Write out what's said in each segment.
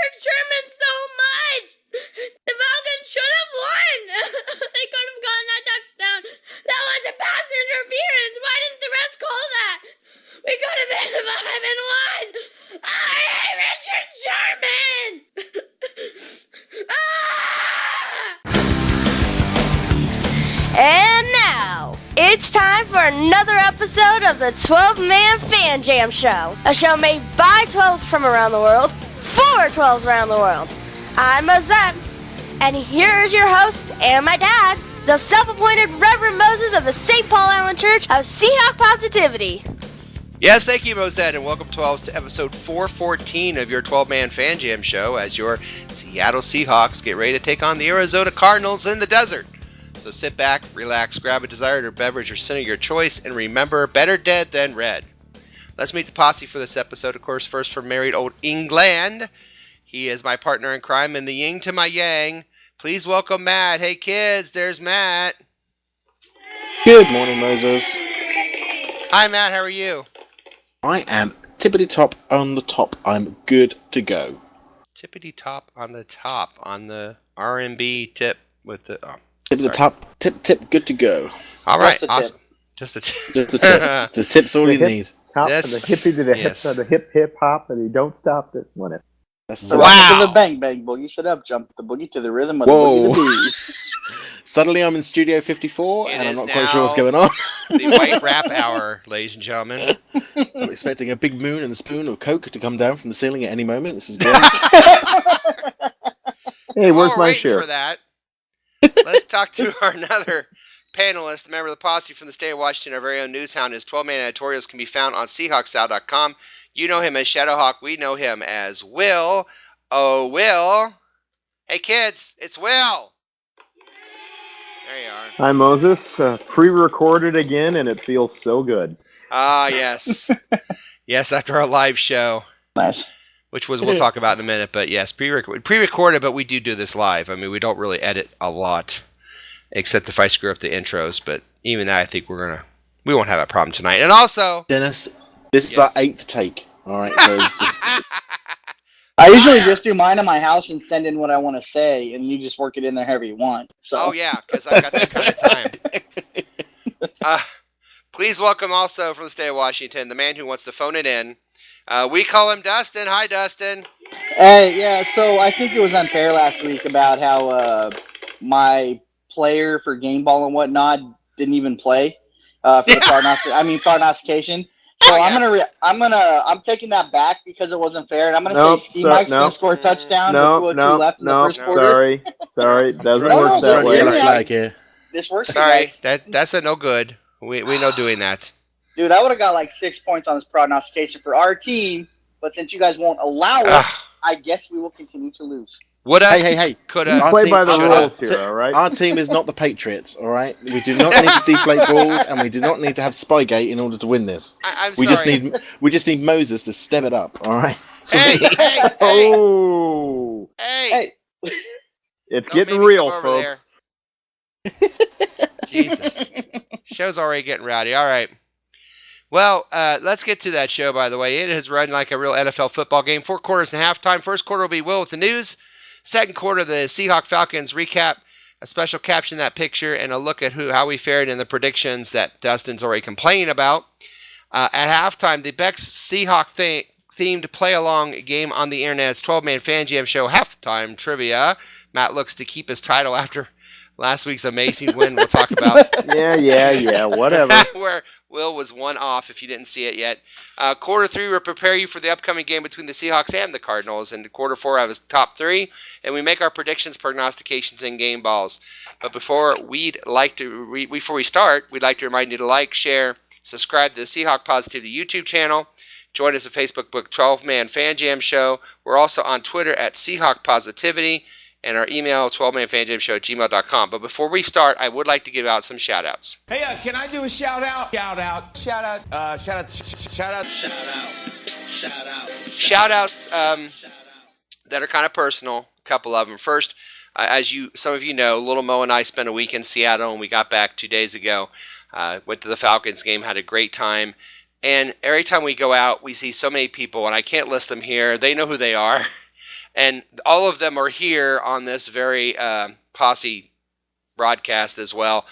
Richard Sherman so much. The Falcons should have won. They could have gotten that touchdown. That was a pass interference. Why didn't the refs call that? We could have been 5-1. I hate Richard Sherman. And now, it's time for another episode of the 12-Man Fan Jam Show. A show made by 12s from around the world, for 12s around the world. I'm Mozette, and here's your host and my dad, the self-appointed Reverend Moses of the St. Paul Island Church of Seahawk Positivity. Yes, thank you, Mozette, and welcome 12s to episode 414 of your 12-Man Fan Jam Show as your Seattle Seahawks get ready to take on the Arizona Cardinals in the desert. So sit back, relax, grab a desired beverage or sin of your choice, and remember, better dead than red. Let's meet the posse for this episode. Of course, first from merry old England. He is my partner in crime and the yin to my yang. Please welcome Matt. Hey kids, there's Matt. Good morning, Moses. Hi Matt, how are you? I am tippity top on the top. I'm good to go. Tippity top on the R&B tip with the... Oh. Tip the top, tip, good to go. All right, Just awesome. Just the tip. Just the tip. The tip's all you need. Hop Yes. and the hippie to the Yes. hip hop, and you don't stop this one. That's So the Wow. to the bang bang boogie, shut up, jump the boogie to the rhythm of Whoa. the boogie to Suddenly I'm in Studio 54, It and I'm is not quite sure what's now- going on. The White Rap Hour, ladies and gentlemen. I'm expecting a big moon and a spoon of Coke to come down from the ceiling at any moment. This is great. Hey, where's While we're my waiting share? for that, let's talk to our another panelist, member of the posse from the state of Washington, our very own news hound. His 12-man editorials can be found on SeahawksStyle.com. You know him as Shadowhawk. We know him as Will. Oh, Will. Hey, kids, it's Will. There you are. Hi, Moses. Pre-recorded again, and it feels so good. Ah, yes. Yes, after our live show, Nice. which we'll talk about in a minute. But yes, pre-recorded, but we do this live. I mean, we don't really edit a lot, except if I screw up the intros. But even that, I think we won't have that problem tonight. And also, Dennis, this is Yes. our 8th take. All right, so just, I usually just do mine in my house and send in what I want to say, and you just work it in there however you want. So. oh yeah, because I've got that kind of time. Please welcome also from the state of Washington, the man who wants to phone it in. We call him Dustin. Hi, Dustin. Hey, yeah. So I think it was unfair last week about how my player for game ball and whatnot didn't even play for the prognostication. So Oh, I'm taking that back because it wasn't fair, and I'm gonna Nope, say Steve Mike's no. gonna score a touchdown with No, 2:02 left in the first quarter. sorry. Doesn't No, work no, that no, way. yeah. like here. This works, Sorry, guys. that's a no good. We know doing that. Dude, I would have got like 6 points on this prognostication for our team, but since you guys won't allow it, Ah, I guess we will continue to lose. woulda, Hey. coulda. You Our play team- by the our- rules our- here, all right? Our team is not the Patriots, all right? We do not need to deflate balls, and we do not need to have Spygate in order to win this. I'm We sorry. just need Moses to step it up, all right? Hey, hey, Oh, hey. it's Don't getting make me real, come over folks. there. Jesus. Show's already getting rowdy. All right. Well, let's get to that show, by the way. It has run like a real NFL football game. 4 quarters and halftime. First quarter will be Will with the news. Second quarter, the Seahawk Falcons recap, a special caption, that picture, and a look at how we fared in the predictions that Dustin's already complaining about. At halftime, the Bex Seahawk themed play-along game on the internet's 12-man Fan Jam Show halftime trivia. Matt looks to keep his title after last week's amazing win we'll talk about. Yeah, whatever. Where Will was one off if you didn't see it yet. Quarter 3 will prepare you for the upcoming game between the Seahawks and the Cardinals. And quarter 4 have his top 3. And we make our predictions, prognostications, and game balls. But before we start, we'd like to remind you to like, share, subscribe to the Seahawk Positivity YouTube channel. Join us at Facebook Book 12-Man Fan Jam Show. We're also on Twitter at Seahawk Positivity. And our email, 12manfanjamshow@gmail.com. But before we start, I would like to give out some shout-outs. Hey, can I do a shout out? Shout-outs that are kind of personal, a couple of them. First, as some of you know, Little Mo and I spent a week in Seattle, and we got back 2 days ago. Went to the Falcons game, had a great time. And every time we go out, we see so many people, and I can't list them here. They know who they are. And all of them are here on this very posse broadcast as well.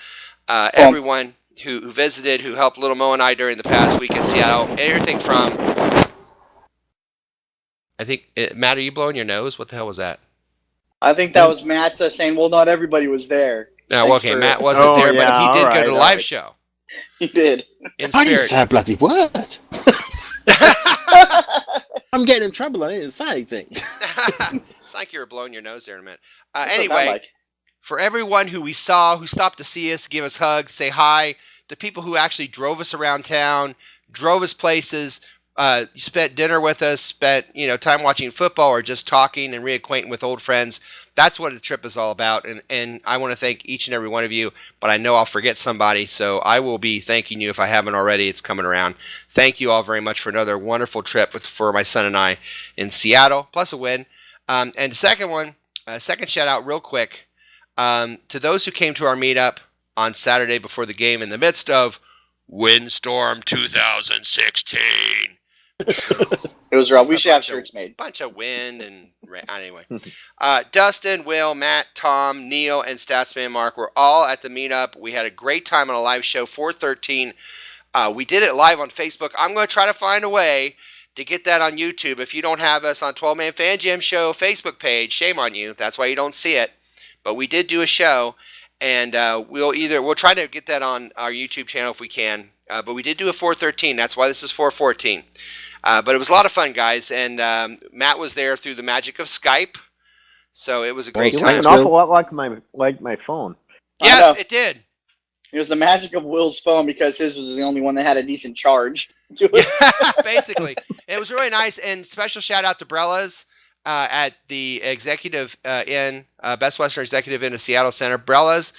Everyone who visited, who helped Little Mo and I during the past week in Seattle, everything from... I think, Matt, are you blowing your nose? What the hell was that? I think that was Matt saying, well, not everybody was there. No, okay, Matt wasn't there, but he did go to the live show. He did. In I didn't spirit. say a bloody word. I'm getting in trouble. I didn't say anything. It's like you were blowing your nose there in a minute. Anyway, Like. for everyone who we saw, who stopped to see us, give us hugs, say hi, the people who actually drove us around town, drove us places, spent dinner with us, spent time watching football or just talking and reacquainting with old friends. That's what the trip is all about, and I want to thank each and every one of you, but I know I'll forget somebody, so I will be thanking you if I haven't already. It's coming around. Thank you all very much for another wonderful trip for my son and I in Seattle, plus a win. And the second one, second shout out real quick, to those who came to our meetup on Saturday before the game in the midst of Windstorm 2016. It was rough. We should have shirts made. Bunch of wind and anyway. Dustin, Will, Matt, Tom, Neil, and Statsman Mark were all at the meetup. We had a great time on a live show, 413. We did it live on Facebook. I'm going to try to find a way to get that on YouTube. If you don't have us on 12 Man Fan Jam Show Facebook page, shame on you. That's why you don't see it. But we did do a show, and we'll try to get that on our YouTube channel if we can. But we did do a 413. That's why this is 414. But it was a lot of fun, guys, and Matt was there through the magic of Skype, so it was a great It time. looked an awful lot like my phone. Yes, it did. It was the magic of Will's phone because his was the only one that had a decent charge. Basically. It was really nice, and special shout-out to Brella's at the Executive Inn, Best Western Executive Inn of Seattle Center. Brella's,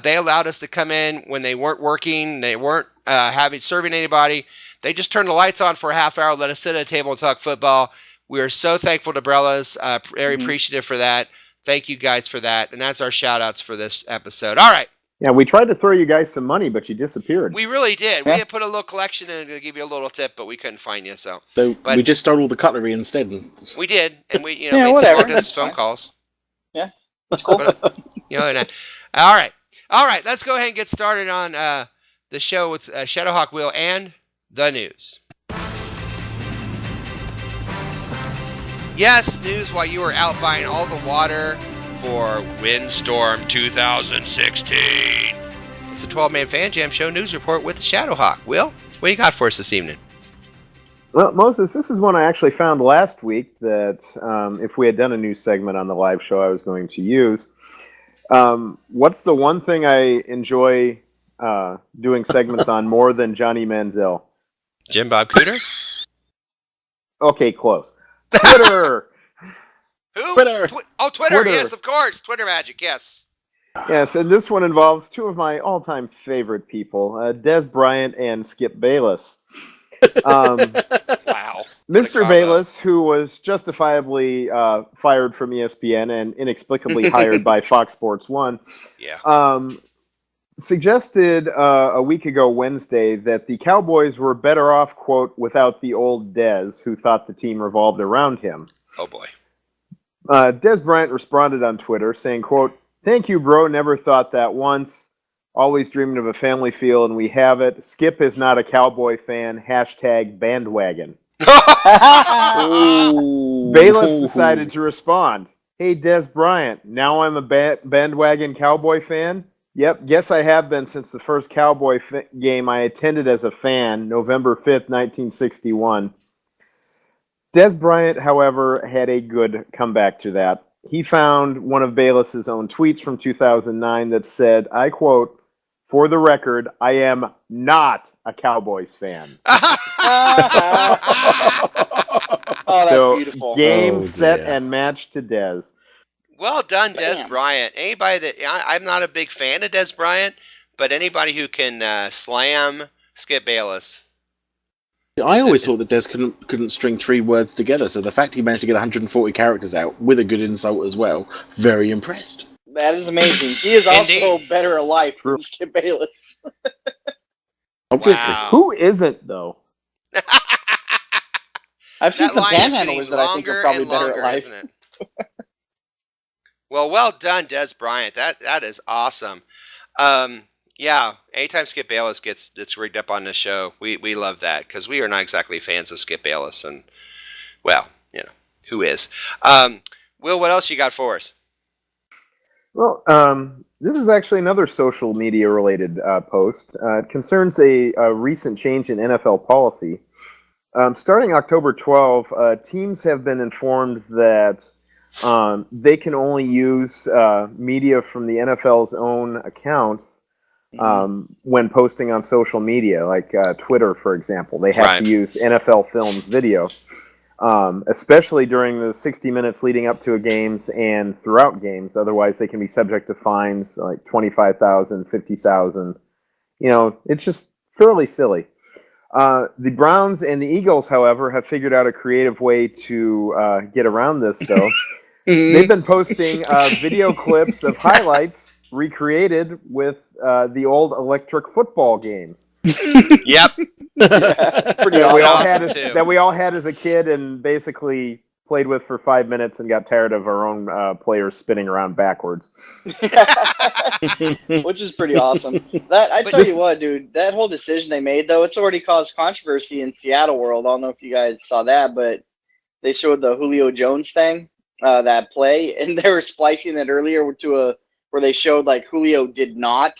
they allowed us to come in when they weren't working, they weren't serving anybody. They just turned the lights on for a half hour, let us sit at a table and talk football. We are so thankful to Brella's, very appreciative for that. Thank you guys for that, and that's our shout-outs for this episode. All right. Yeah, we tried to throw you guys some money, but you disappeared. We really did. We had put a little collection in to give you a little tip, but we couldn't find you. So we just stole all the cutlery instead. We did, and we made whatever. some long-distance phone calls. Yeah, that's cool. But, all right. Let's go ahead and get started on the show with Shadowhawk Will and the news. Yes, news while you were out buying all the water for Windstorm 2016. It's a 12-Man Fan Jam Show news report with Shadowhawk. Will, what do you got for us this evening? Well, Moses, this is one I actually found last week that if we had done a news segment on the live show, I was going to use. What's the one thing I enjoy doing segments on more than Johnny Manziel? Jim Bob Cooter? Okay, close. Twitter! Who? Twitter. Twitter, yes, of course. Twitter magic, yes. Yes, and this one involves two of my all-time favorite people, Des Bryant and Skip Bayless. Wow. Mr. Bayless, who was justifiably fired from ESPN and inexplicably hired by Fox Sports 1, suggested a week ago Wednesday that the Cowboys were better off, quote, without the old Des, who thought the team revolved around him. Oh, boy. Des Bryant responded on Twitter saying, quote, "Thank you, bro. Never thought that once. Always dreaming of a family feel, and we have it. Skip is not a Cowboy fan. Hashtag bandwagon." Bayless decided to respond. "Hey, Des Bryant, now I'm a bandwagon Cowboy fan? Yep, guess I have been since the first Cowboy game I attended as a fan, November 5th, 1961. Des Bryant, however, had a good comeback to that. He found one of Bayless's own tweets from 2009 that said, I quote, "For the record, I am not a Cowboys fan." Oh, that's so, beautiful. Game, set, and match to Des. Well done, Des Damn. Bryant. Anybody that I'm not a big fan of Des Bryant, but anybody who can slam Skip Bayless. I always thought that Des couldn't string three words together, so the fact he managed to get 140 characters out with a good insult as well, very impressed. That is amazing. He is also better at life than Skip Bayless. Obviously. Wow. Who isn't, though? I've seen That some line is panhandlers getting that I think are longer probably and better longer, at life. isn't it? Well done, Des Bryant. That is awesome. Yeah, anytime Skip Bayless gets rigged up on this show, we love that because we are not exactly fans of Skip Bayless, and well, who is? Will, what else you got for us? Well, this is actually another social media related post. It concerns a recent change in NFL policy. Starting October 12, teams have been informed that they can only use media from the NFL's own accounts when posting on social media, like Twitter, for example. They have to use NFL Films video, especially during the 60 minutes leading up to a games and throughout games. Otherwise, they can be subject to fines like $25,000, $50,000. It's just fairly silly. The Browns and the Eagles, however, have figured out a creative way to get around this, though. They've been posting video clips of highlights recreated with the old electric football games. Yep. That we all had as a kid and basically played with for 5 minutes and got tired of our own players spinning around backwards. Which is pretty awesome. I tell you what, dude, that whole decision they made, though, it's already caused controversy in Seattle world. I don't know if you guys saw that, but they showed the Julio Jones thing, that play, and they were splicing it earlier to where they showed like Julio did not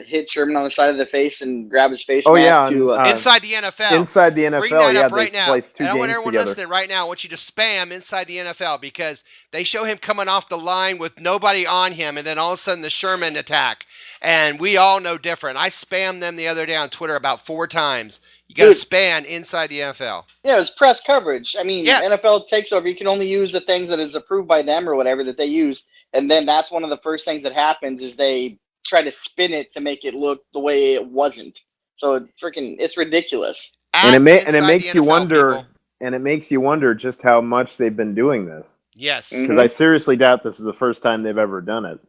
hit Sherman on the side of the face and grab his face mask inside the NFL. Inside the NFL, Bring that up they right now. spliced two And I want games everyone together. listening right now, I want you to spam inside the NFL because they show him coming off the line with nobody on him, and then all of a sudden the Sherman attack. And we all know different. I spammed them the other day on Twitter about 4 times. You got to spam inside the NFL. Yeah, it was press coverage. I mean, Yes. NFL takes over. You can only use the things that is approved by them or whatever that they use. And then that's one of the first things that happens is they try to spin it to make it look the way it wasn't. So it's ridiculous. And it Inside makes the you NFL, wonder, people. and it makes you wonder just how much they've been doing this. Yes. Because I seriously doubt this is the first time they've ever done it.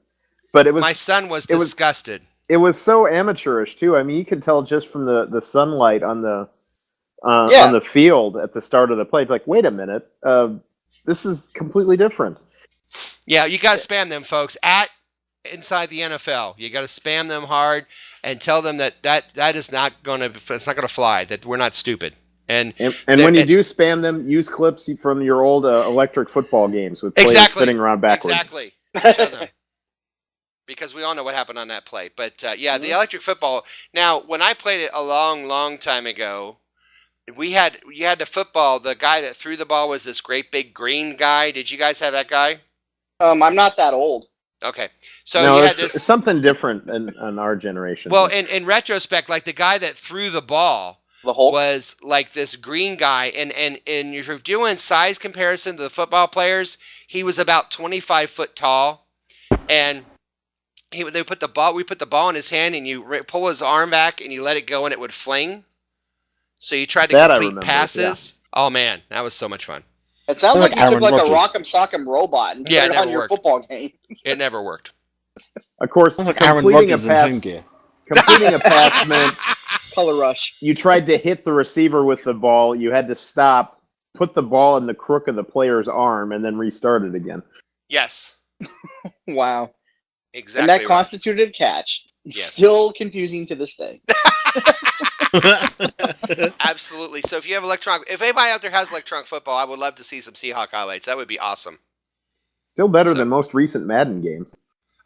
But it was My son was disgusted. It was so amateurish too. I mean, you can tell just from the sunlight on the field at the start of the play. It's like, wait a minute, this is completely different. Yeah, you got to spam them, folks. At Inside the NFL, you got to spam them hard and tell them that is not going to fly. That we're not stupid. And when you do spam them, use clips from your old electric football games with players spinning around backwards. Exactly. Show them. Because we all know what happened on that play. But the electric football. Now, when I played it a long, long time ago, you had the football. The guy that threw the ball was this great big green guy. Did you guys have that guy? I'm not that old. Okay, so no, you had it's this something different in our generation. Well, in retrospect, like the guy that threw the ball was like this green guy, and if you're doing size comparison to the football players, he was about 25 foot tall, and we put the ball in his hand, and you pull his arm back, and you let it go, and it would fling. So you tried to complete passes. Yeah. Oh man, that was so much fun. It sounds like you took like a Rock'em Sock'em robot and put it on your football game. It never worked. Of course, completing a pass meant color rush. You tried to hit the receiver with the ball. You had to stop, put the ball in the crook of the player's arm, and then restart it again. Yes. Wow. Exactly. And that constituted a catch. Yes. Still confusing to this day. Absolutely. So if anybody out there has electronic football, I would love to see some Seahawk highlights. That would be awesome. Still better than most recent Madden games.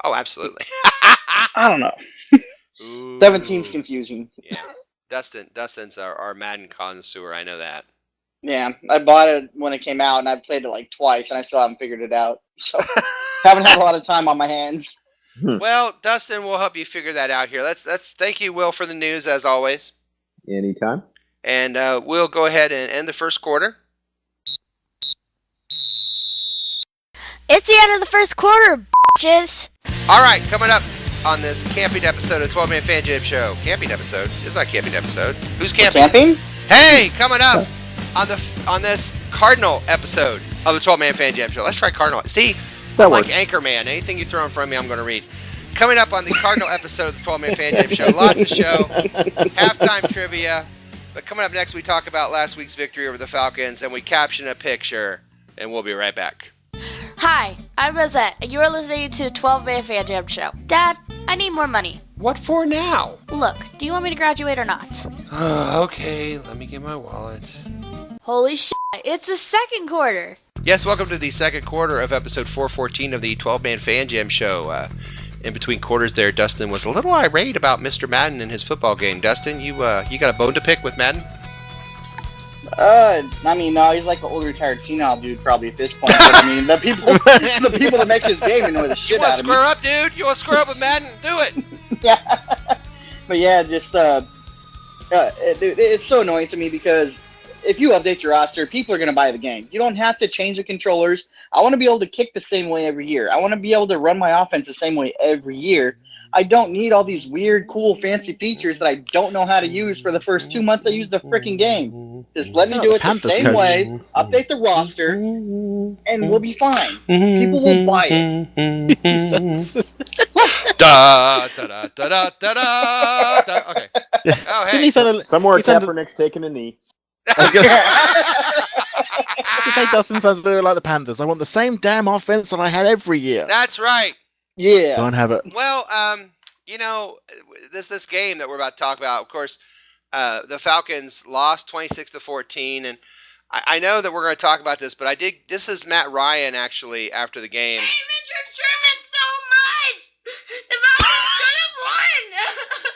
Oh, absolutely. I don't know. Ooh. 17's confusing. Yeah. Dustin's our Madden connoisseur. I know that. Yeah, I bought it when it came out, and I've played it like twice, and I still haven't figured it out. So haven't had a lot of time on my hands. Well, Dustin, we'll help you figure that out here. Let's thank you, Will, for the news as always. Anytime. And we'll go ahead and end the first quarter. It's the end of the first quarter, bitches. All right, coming up on this camping episode of 12 Man Fan Jam Show. Camping episode? It's not a camping episode. Who's camping? Camping? Hey, coming up on this Cardinal episode of the 12 Man Fan Jam Show. Let's try Cardinal. See, I'm like Anchorman. Anything you throw in front of me, I'm going to read. Coming up on the Cardinal episode of the 12 Man Fan Jam Show. Lots of show. Halftime trivia. But coming up next, we talk about last week's victory over the Falcons, and we caption a picture, and we'll be right back. I'm Rosette. You're listening to 12-Man Fan Jam Show. Dad, I need more money. What for now? Look, do you want me to graduate or not? Okay, let me get my wallet. Holy shit, it's the second quarter. Yes, welcome to the second quarter of episode 414 of the 12-Man Fan Jam Show. In between quarters there, Dustin was a little irate about Mr. Madden and his football game. Dustin, you got a bone to pick with Madden? I mean, no, he's like an old retired senile dude probably at this point. But, I mean, the people that make his game annoy the shit out of me. You want to square up, dude? You want to square up with Madden? Do it! Yeah. But yeah, just, it's so annoying to me because if you update your roster, people are going to buy the game. You don't have to change the controllers. I want to be able to kick the same way every year. I want to be able to run my offense the same way every year. I don't need all these weird, cool, fancy features that I don't know how to use for the first 2 months I use the freaking game. Just let me do it the same way, update the roster, and we'll be fine. People will buy it. Da da da da da da. Okay. Oh, hey. Somewhere Kaepernick's taking a knee. I say Dustin sounds very like the Panthers. I want the same damn offense that I had every year. That's right. Yeah. Go and have it. Well, this game that we're about to talk about, of course, the Falcons lost 26-14, and I know that we're going to talk about this, but this is Matt Ryan actually after the game. Hey, Richard Sherman, so much! The Falcons should have won!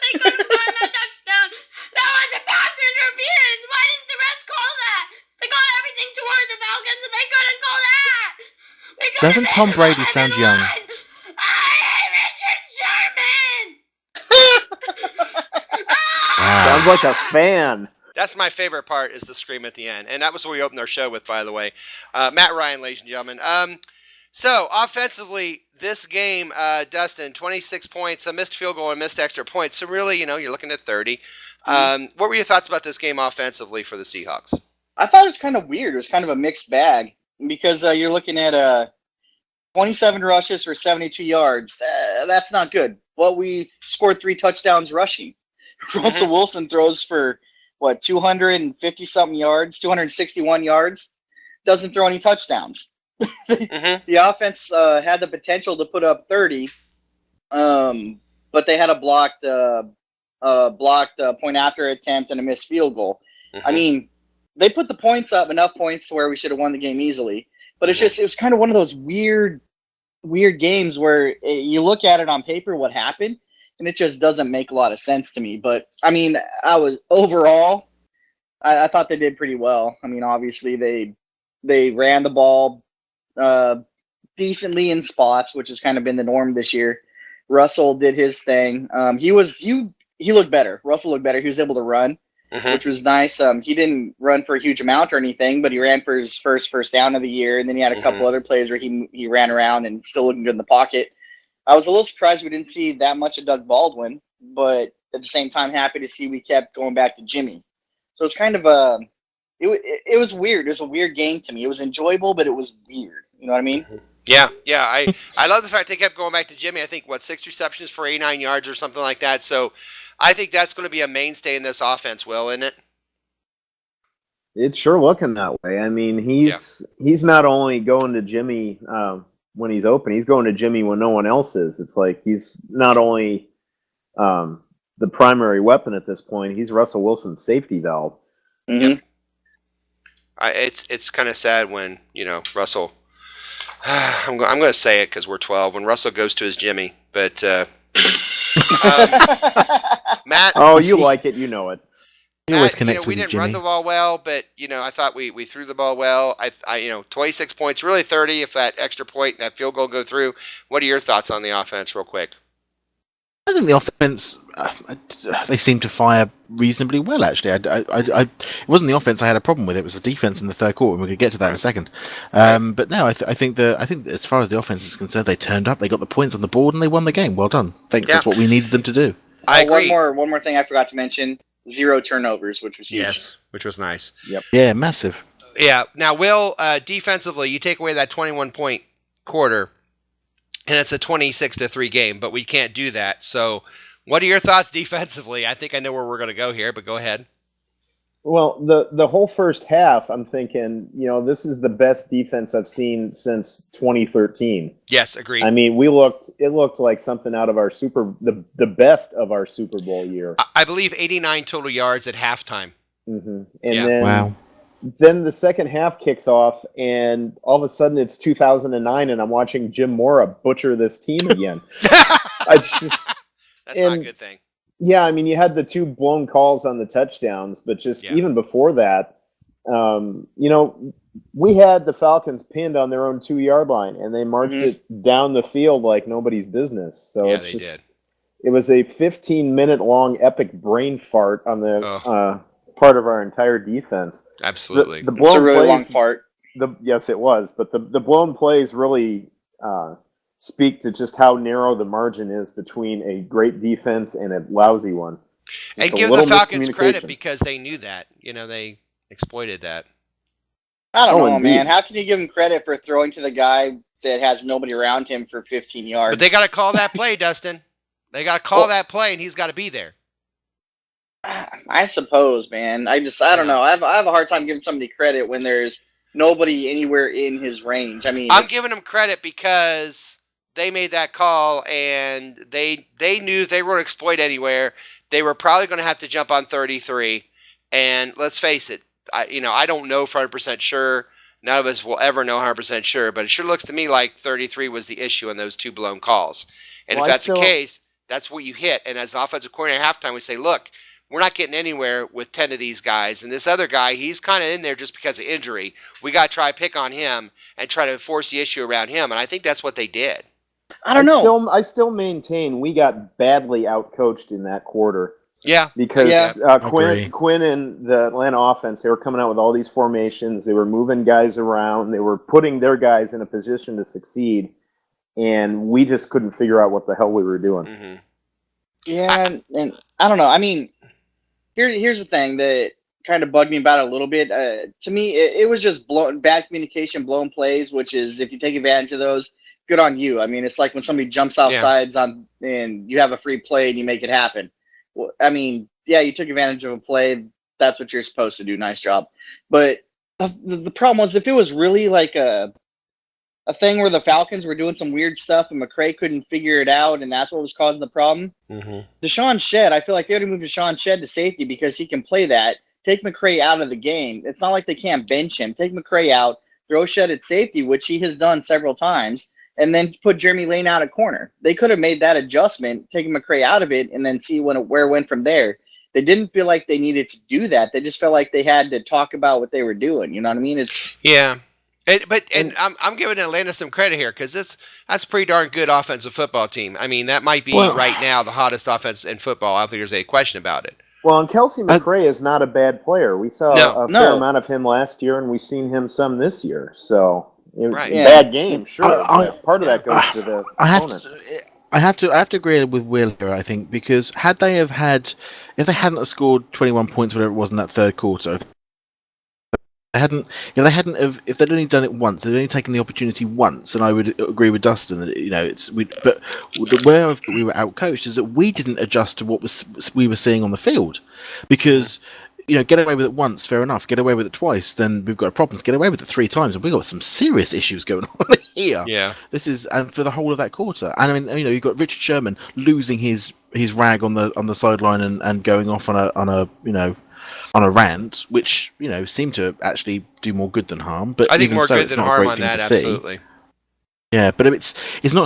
They could have won that touchdown. That was a pass interference. Why didn't the refs call that? They called everything toward the Falcons, and they couldn't call that. Doesn't Tom Brady sound young? Sounds like a fan. That's my favorite part is the scream at the end. And that was what we opened our show with, by the way. Matt Ryan, ladies and gentlemen. So, offensively, this game, Dustin, 26 points, a missed field goal and missed extra points. So, really, you're looking at 30. What were your thoughts about this game offensively for the Seahawks? I thought it was kind of weird. It was kind of a mixed bag because you're looking at 27 rushes for 72 yards. That's not good. Well, we scored 3 touchdowns rushing. Russell Wilson throws for, 250-something yards, 261 yards. Doesn't throw any touchdowns. The offense had the potential to put up 30, but they had a blocked point after attempt and a missed field goal. I mean, they put the points up, enough points to where we should have won the game easily. But it was kind of one of those weird games where you look at it on paper, what happened, and it just doesn't make a lot of sense to me. But, I mean, I thought they did pretty well. I mean, obviously they ran the ball decently in spots, which has kind of been the norm this year. Russell did his thing. He looked better. Russell looked better. He was able to run, which was nice. He didn't run for a huge amount or anything, but he ran for his first down of the year, and then he had a couple other plays where he ran around and still looking good in the pocket. I was a little surprised we didn't see that much of Doug Baldwin, but at the same time, happy to see we kept going back to Jimmy. So it's kind of it was weird. It was a weird game to me. It was enjoyable, but it was weird. You know what I mean? Yeah. I love the fact they kept going back to Jimmy. I think, 6 receptions for 89 yards or something like that. So I think that's going to be a mainstay in this offense, Will, isn't it? It's sure looking that way. I mean, he's not only going to Jimmy when he's open, he's going to Jimmy when no one else is. It's like he's not only the primary weapon at this point, he's Russell Wilson's safety valve. Yep. It's kind of sad when, Russell... I'm going to say it because we're 12. When Russell goes to his Jimmy, but Matt. Oh, you like it, you know it. He always connects with we didn't Jimmy. run the ball well, but I thought we threw the ball well. I 26 points, really 30 if that extra point, that field goal go through. What are your thoughts on the offense, real quick? I think the offense, they seem to fire reasonably well, actually. It wasn't the offense I had a problem with. It was the defense in the third quarter, and we could get to that in a second. But no, I think as far as the offense is concerned, they turned up, they got the points on the board, and they won the game. Well done. I think that's what we needed them to do. I agree. One more thing I forgot to mention. 0 turnovers, which was huge. Yes, which was nice. Yep. Yeah, massive. Yeah. Now, Will, defensively, you take away that 21-point quarter, and it's a 26-3 game, but we can't do that. So what are your thoughts defensively? I think I know where we're going to go here, but go ahead. Well, the whole first half, I'm thinking, this is the best defense I've seen since 2013. Yes, agreed. I mean, it looked like something out of the best of our Super Bowl year. I believe 89 total yards at halftime. Mm-hmm. Yeah. Then the second half kicks off, and all of a sudden it's 2009, and I'm watching Jim Mora butcher this team again. That's not a good thing. Yeah, I mean, you had the 2 blown calls on the touchdowns, but even before that, we had the Falcons pinned on their own 2-yard line, and they marched it down the field like nobody's business. So it was a 15-minute long epic brain fart on the part of our entire defense. Absolutely, the blown it's a really plays, long fart. Yes, it was, but the blown plays really speak to just how narrow the margin is between a great defense and a lousy one. And give the Falcons credit because they knew that. They exploited that. I don't know, man. How can you give him credit for throwing to the guy that has nobody around him for 15 yards? But they got to call that play, Dustin. They got to call that play, and he's got to be there. I suppose, man. I don't know. I have a hard time giving somebody credit when there's nobody anywhere in his range. I mean, I'm giving him credit because they made that call, and they knew they weren't exploit anywhere. They were probably going to have to jump on 33. And let's face it, I don't know for 100% sure. None of us will ever know 100% sure, but it sure looks to me like 33 was the issue in those 2 blown calls. And if that's the case, that's what you hit. And as an offensive coordinator at halftime, we say, look, we're not getting anywhere with 10 of these guys. And this other guy, he's kind of in there just because of injury. We got to try to pick on him and try to force the issue around him. And I think that's what they did. I don't know. I still maintain we got badly outcoached in that quarter. Yeah. Because Quinn and the Atlanta offense, they were coming out with all these formations. They were moving guys around. They were putting their guys in a position to succeed. And we just couldn't figure out what the hell we were doing. Mm-hmm. Yeah, and I don't know. I mean, here's the thing that kind of bugged me about it a little bit. To me, it was just bad communication, blown plays, which is, if you take advantage of those, good on you. I mean, it's like when somebody jumps off sides and you have a free play and you make it happen. Well, I mean, yeah, you took advantage of a play. That's what you're supposed to do. Nice job. But the problem was, if it was really like a thing where the Falcons were doing some weird stuff and McCray couldn't figure it out, and that's what was causing the problem. Mm-hmm. Deshaun Shedd, I feel like they ought to move Deshaun Shedd to safety because he can play that. Take McCray out of the game. It's not like they can't bench him. Take McCray out, throw Shedd at safety, which he has done several times, and then put Jeremy Lane out at corner. They could have made that adjustment, taking McCray out of it, and then see where it went from there. They didn't feel like they needed to do that. They just felt like they had to talk about what they were doing. You know what I mean? I'm giving Atlanta some credit here because that's a pretty darn good offensive football team. I mean, that might be right now the hottest offense in football. I don't think there's any question about it. Well, and Kelsey McCray is not a bad player. We saw a fair amount of him last year, and we've seen him some this year. So, bad game, sure. Part of that goes to the opponent. I have to agree with Will here, I think, because if they hadn't scored 21 points, whatever it was in that third quarter, if they'd only done it once, they'd only taken the opportunity once, and I would agree with Dustin that but where we were outcoached is that we didn't adjust to what we were seeing on the field, because get away with it once, fair enough. Get away with it twice, then we've got a problem. Get away with it 3 times, and we've got some serious issues going on here. Yeah, this is and for the whole of that quarter. And I mean, you've got Richard Sherman losing his rag on the sideline and going off on a rant, which seemed to actually do more good than harm. But I think more good it's than not harm a great on thing that. to see. Absolutely. Yeah, but it's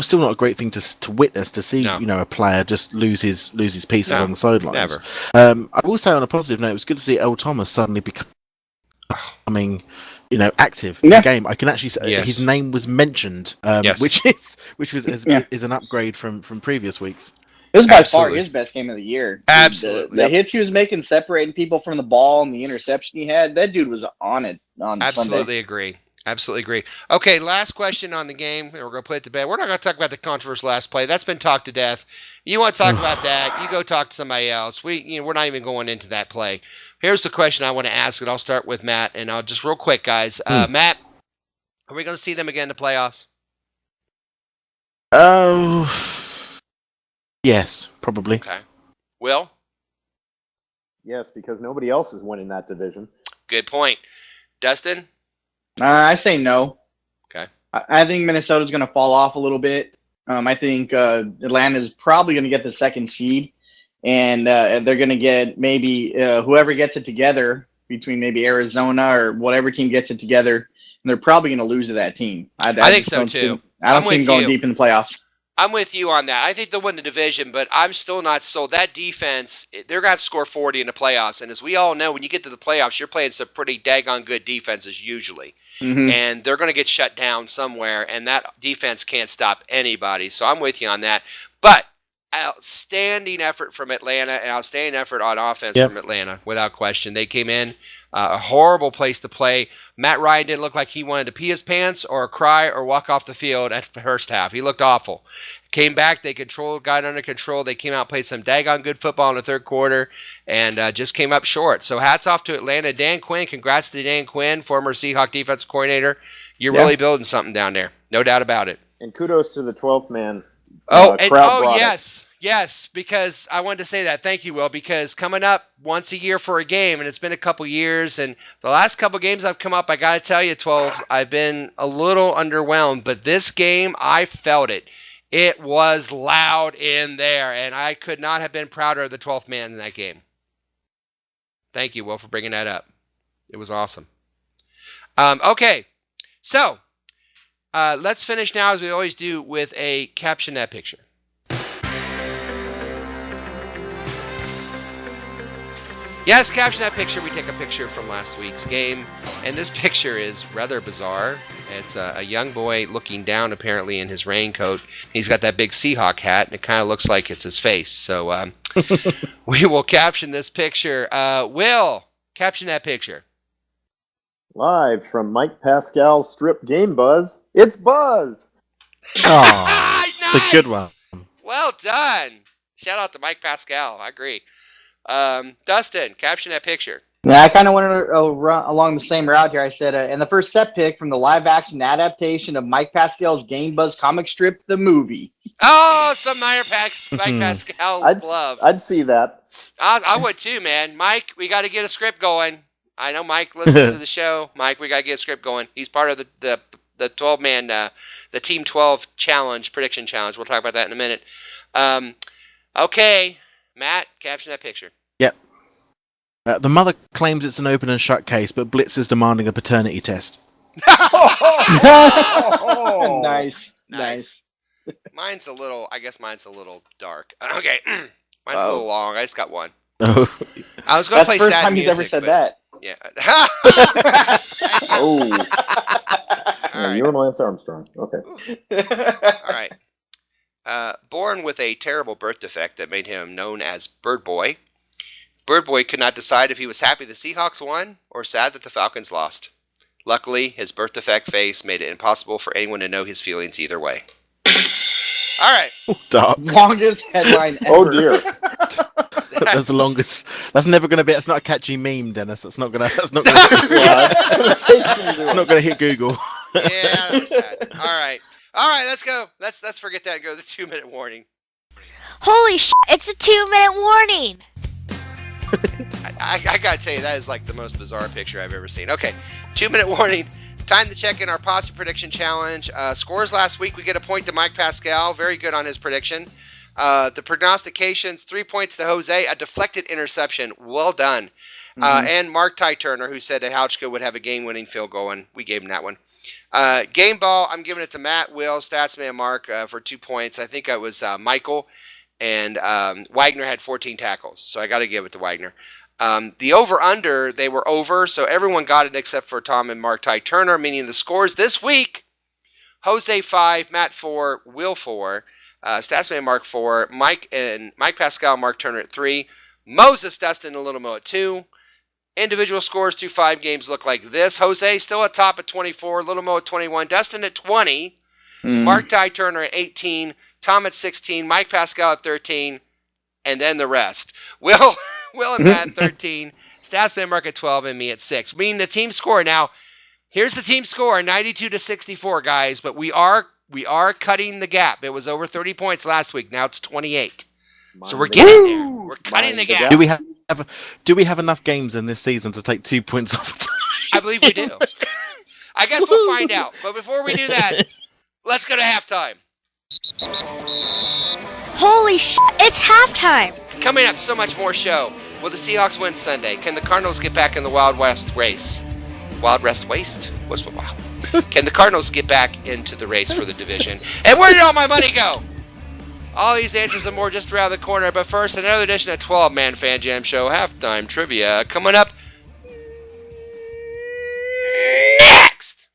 still not a great thing to witness, to see a player just lose his pieces on the sidelines. Never. I will say on a positive note, it was good to see Earl Thomas suddenly becoming active in the game. I can actually say his name was mentioned, which is an upgrade from previous weeks. It was by far his best game of the year. Absolutely. The hits he was making, separating people from the ball, and the interception he had, that dude was on it on Absolutely Sunday. Absolutely agree. Okay, last question on the game, and we're going to put it to bed. We're not going to talk about the controversial last play. That's been talked to death. You want to talk about that, you go talk to somebody else. We're not even going into that play. Here's the question I want to ask, and I'll start with Matt, and I'll just real quick, guys. Matt, are we going to see them again in the playoffs? Yes, probably. Okay. Will? Yes, because nobody else is winning that division. Good point. Dustin? I say no. Okay. I think Minnesota's going to fall off a little bit. I think Atlanta's probably going to get the second seed, and they're going to get maybe whoever gets it together between maybe Arizona or whatever team gets it together, and they're probably going to lose to that team. I think so, too. I don't see them going deep in the playoffs. I'm with you on that. I think they'll win the division, but I'm still not sold. That defense, they're going to have to score 40 in the playoffs. And as we all know, when you get to the playoffs, you're playing some pretty daggone good defenses usually. Mm-hmm. And they're going to get shut down somewhere, and that defense can't stop anybody. So I'm with you on that. But outstanding effort from Atlanta and outstanding effort on offense from Atlanta, without question. They came in a horrible place to play. Matt Ryan didn't look like he wanted to pee his pants or cry or walk off the field at the first half. He looked awful. Came back, they got under control. They came out, played some daggone good football in the third quarter, and just came up short. So hats off to Atlanta. Dan Quinn, congrats to Dan Quinn, former Seahawk defensive coordinator. You're really building something down there. No doubt about it. And kudos to the 12th man. Yes, because I wanted to say that. Thank you, Will, because coming up once a year for a game, and it's been a couple years, and the last couple games I've come up, I got to tell you, 12s, I've been a little underwhelmed, but this game, I felt it. It was loud in there, and I could not have been prouder of the 12th man in that game. Thank you, Will, for bringing that up. It was awesome. Okay, so let's finish now, as we always do, with a caption that picture. Yes, caption that picture. We take a picture from last week's game, and this picture is rather bizarre. It's a young boy looking down, apparently, in his raincoat. He's got that big Seahawk hat, and it kind of looks like it's his face. So we will caption this picture. Will, caption that picture. Live from Mike Pascal's Strip Game Buzz, it's Buzz! Oh, Nice! It's a good one. Well done. Shout out to Mike Pascal. I agree. Dustin, caption that picture. Yeah, I kind of went along the same route here. I said, and the first step pick from the live-action adaptation of Mike Pascal's Game Buzz comic strip, the movie. Oh, some Mike Pascal love. I'd see that. I would too, man. Mike, we got to get a script going. I know Mike listens to the show. Mike, we got to get a script going. He's part of the 12-man, the Team 12 challenge, prediction challenge. We'll talk about that in a minute. Okay, Matt, caption that picture. Yep. The mother claims it's an open and shut case, but Blitz is demanding a paternity test. Nice. Mine's a little dark. Okay, mine's a little long. I just got one. Oh. I was going to play sad That's the first time he's ever said that. Yeah. Oh. All right. You and Lance Armstrong. Okay. All right. Born with a terrible birth defect that made him known as Bird Boy, Bird Boy could not decide if he was happy the Seahawks won or sad that the Falcons lost. Luckily, his birth defect face made it impossible for anyone to know his feelings either way. All right. Dark. Longest headline ever. Oh, dear. That's the longest. That's never going to be. That's not a catchy meme, Dennis. That's not going to. That's not going to hit Google. Yeah, that's sad. All right, let's go. Let's forget that and go to the 2-minute warning. Holy shit, it's a 2-minute warning. I gotta tell you, that is like the most bizarre picture I've ever seen. Okay, 2-minute warning. Time to check in our posse prediction challenge. Scores last week, we get a point to Mike Pascal. Very good on his prediction. The prognostications, 3 points to Jose, a deflected interception. Well done. And Mark Ty Turner, who said that Houchka would have a game-winning field goal, and we gave him that one. Game ball, I'm giving it to Matt, Will, Statsman, Mark for 2 points. I think it was Michael, and Wagner had 14 tackles, so I got to give it to Wagner. The over-under, they were over, so everyone got it except for Tom and Mark Ty Turner, meaning the scores this week, Jose 5, Matt 4, Will 4, Statsman, Mark 4, Mike Pascal, Mark Turner at 3, Moses, Dustin, and Little Mo at 2. Individual scores through 5 games look like this. Jose still at top at 24, Little Mo at 21, Dustin at 20, Mark Ty Turner at 18, Tom at 16, Mike Pascal at 13, and then the rest. Will and Matt 13, Statsman, Mark at 12, and me at 6. Meaning the team score. Now, here's the team score, 92-64, guys, but we are cutting the gap. It was over 30 points last week. Now it's 28. So we're getting there. We're cutting the gap. Do we have Do we have enough games in this season to take 2 points off? I believe we do. I guess we'll find out. But before we do that, let's go to halftime. Holy shit, it's halftime! Coming up, so much more show. Will the Seahawks win Sunday? Can the Cardinals get back in the Wild West race? Wild West Waste? What's the wow? Can the Cardinals get back into the race for the division? And where did all my money go? All these answers and more just around the corner. But first, another edition of 12-Man Fan Jam Show Halftime Trivia. Coming up next!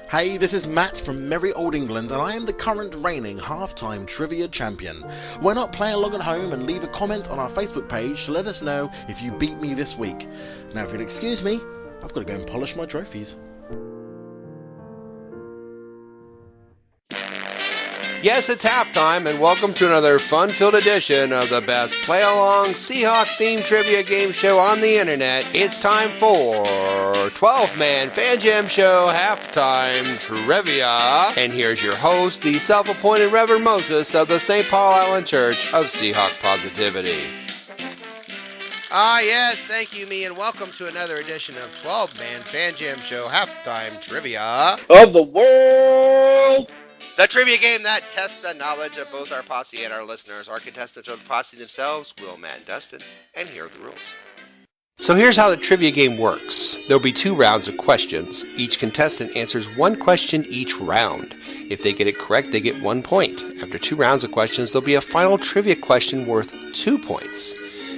Hey, this is Matt from merry old England, and I am the current reigning halftime trivia champion. Why not play along at home and leave a comment on our Facebook page to let us know if you beat me this week. Now, if you'll excuse me, I've got to go and polish my trophies. Yes, it's halftime, and welcome to another fun-filled edition of the best play-along Seahawk-themed trivia game show on the internet. It's time for 12-Man Fan Jam Show Halftime Trivia. And here's your host, the self-appointed Reverend Moses of the St. Paul Island Church of Seahawk Positivity. Ah, yes, thank you, me, and welcome to another edition of 12-Man Fan Jam Show Halftime Trivia Of the world. The trivia game that tests the knowledge of both our posse and our listeners. Our contestants are the posse themselves, Will, Matt, and Dustin, and here are the rules. So here's how the trivia game works. There'll be 2 rounds of questions. Each contestant answers 1 question each round. If they get it correct, they get 1 point. After 2 rounds of questions, there'll be a final trivia question worth 2 points.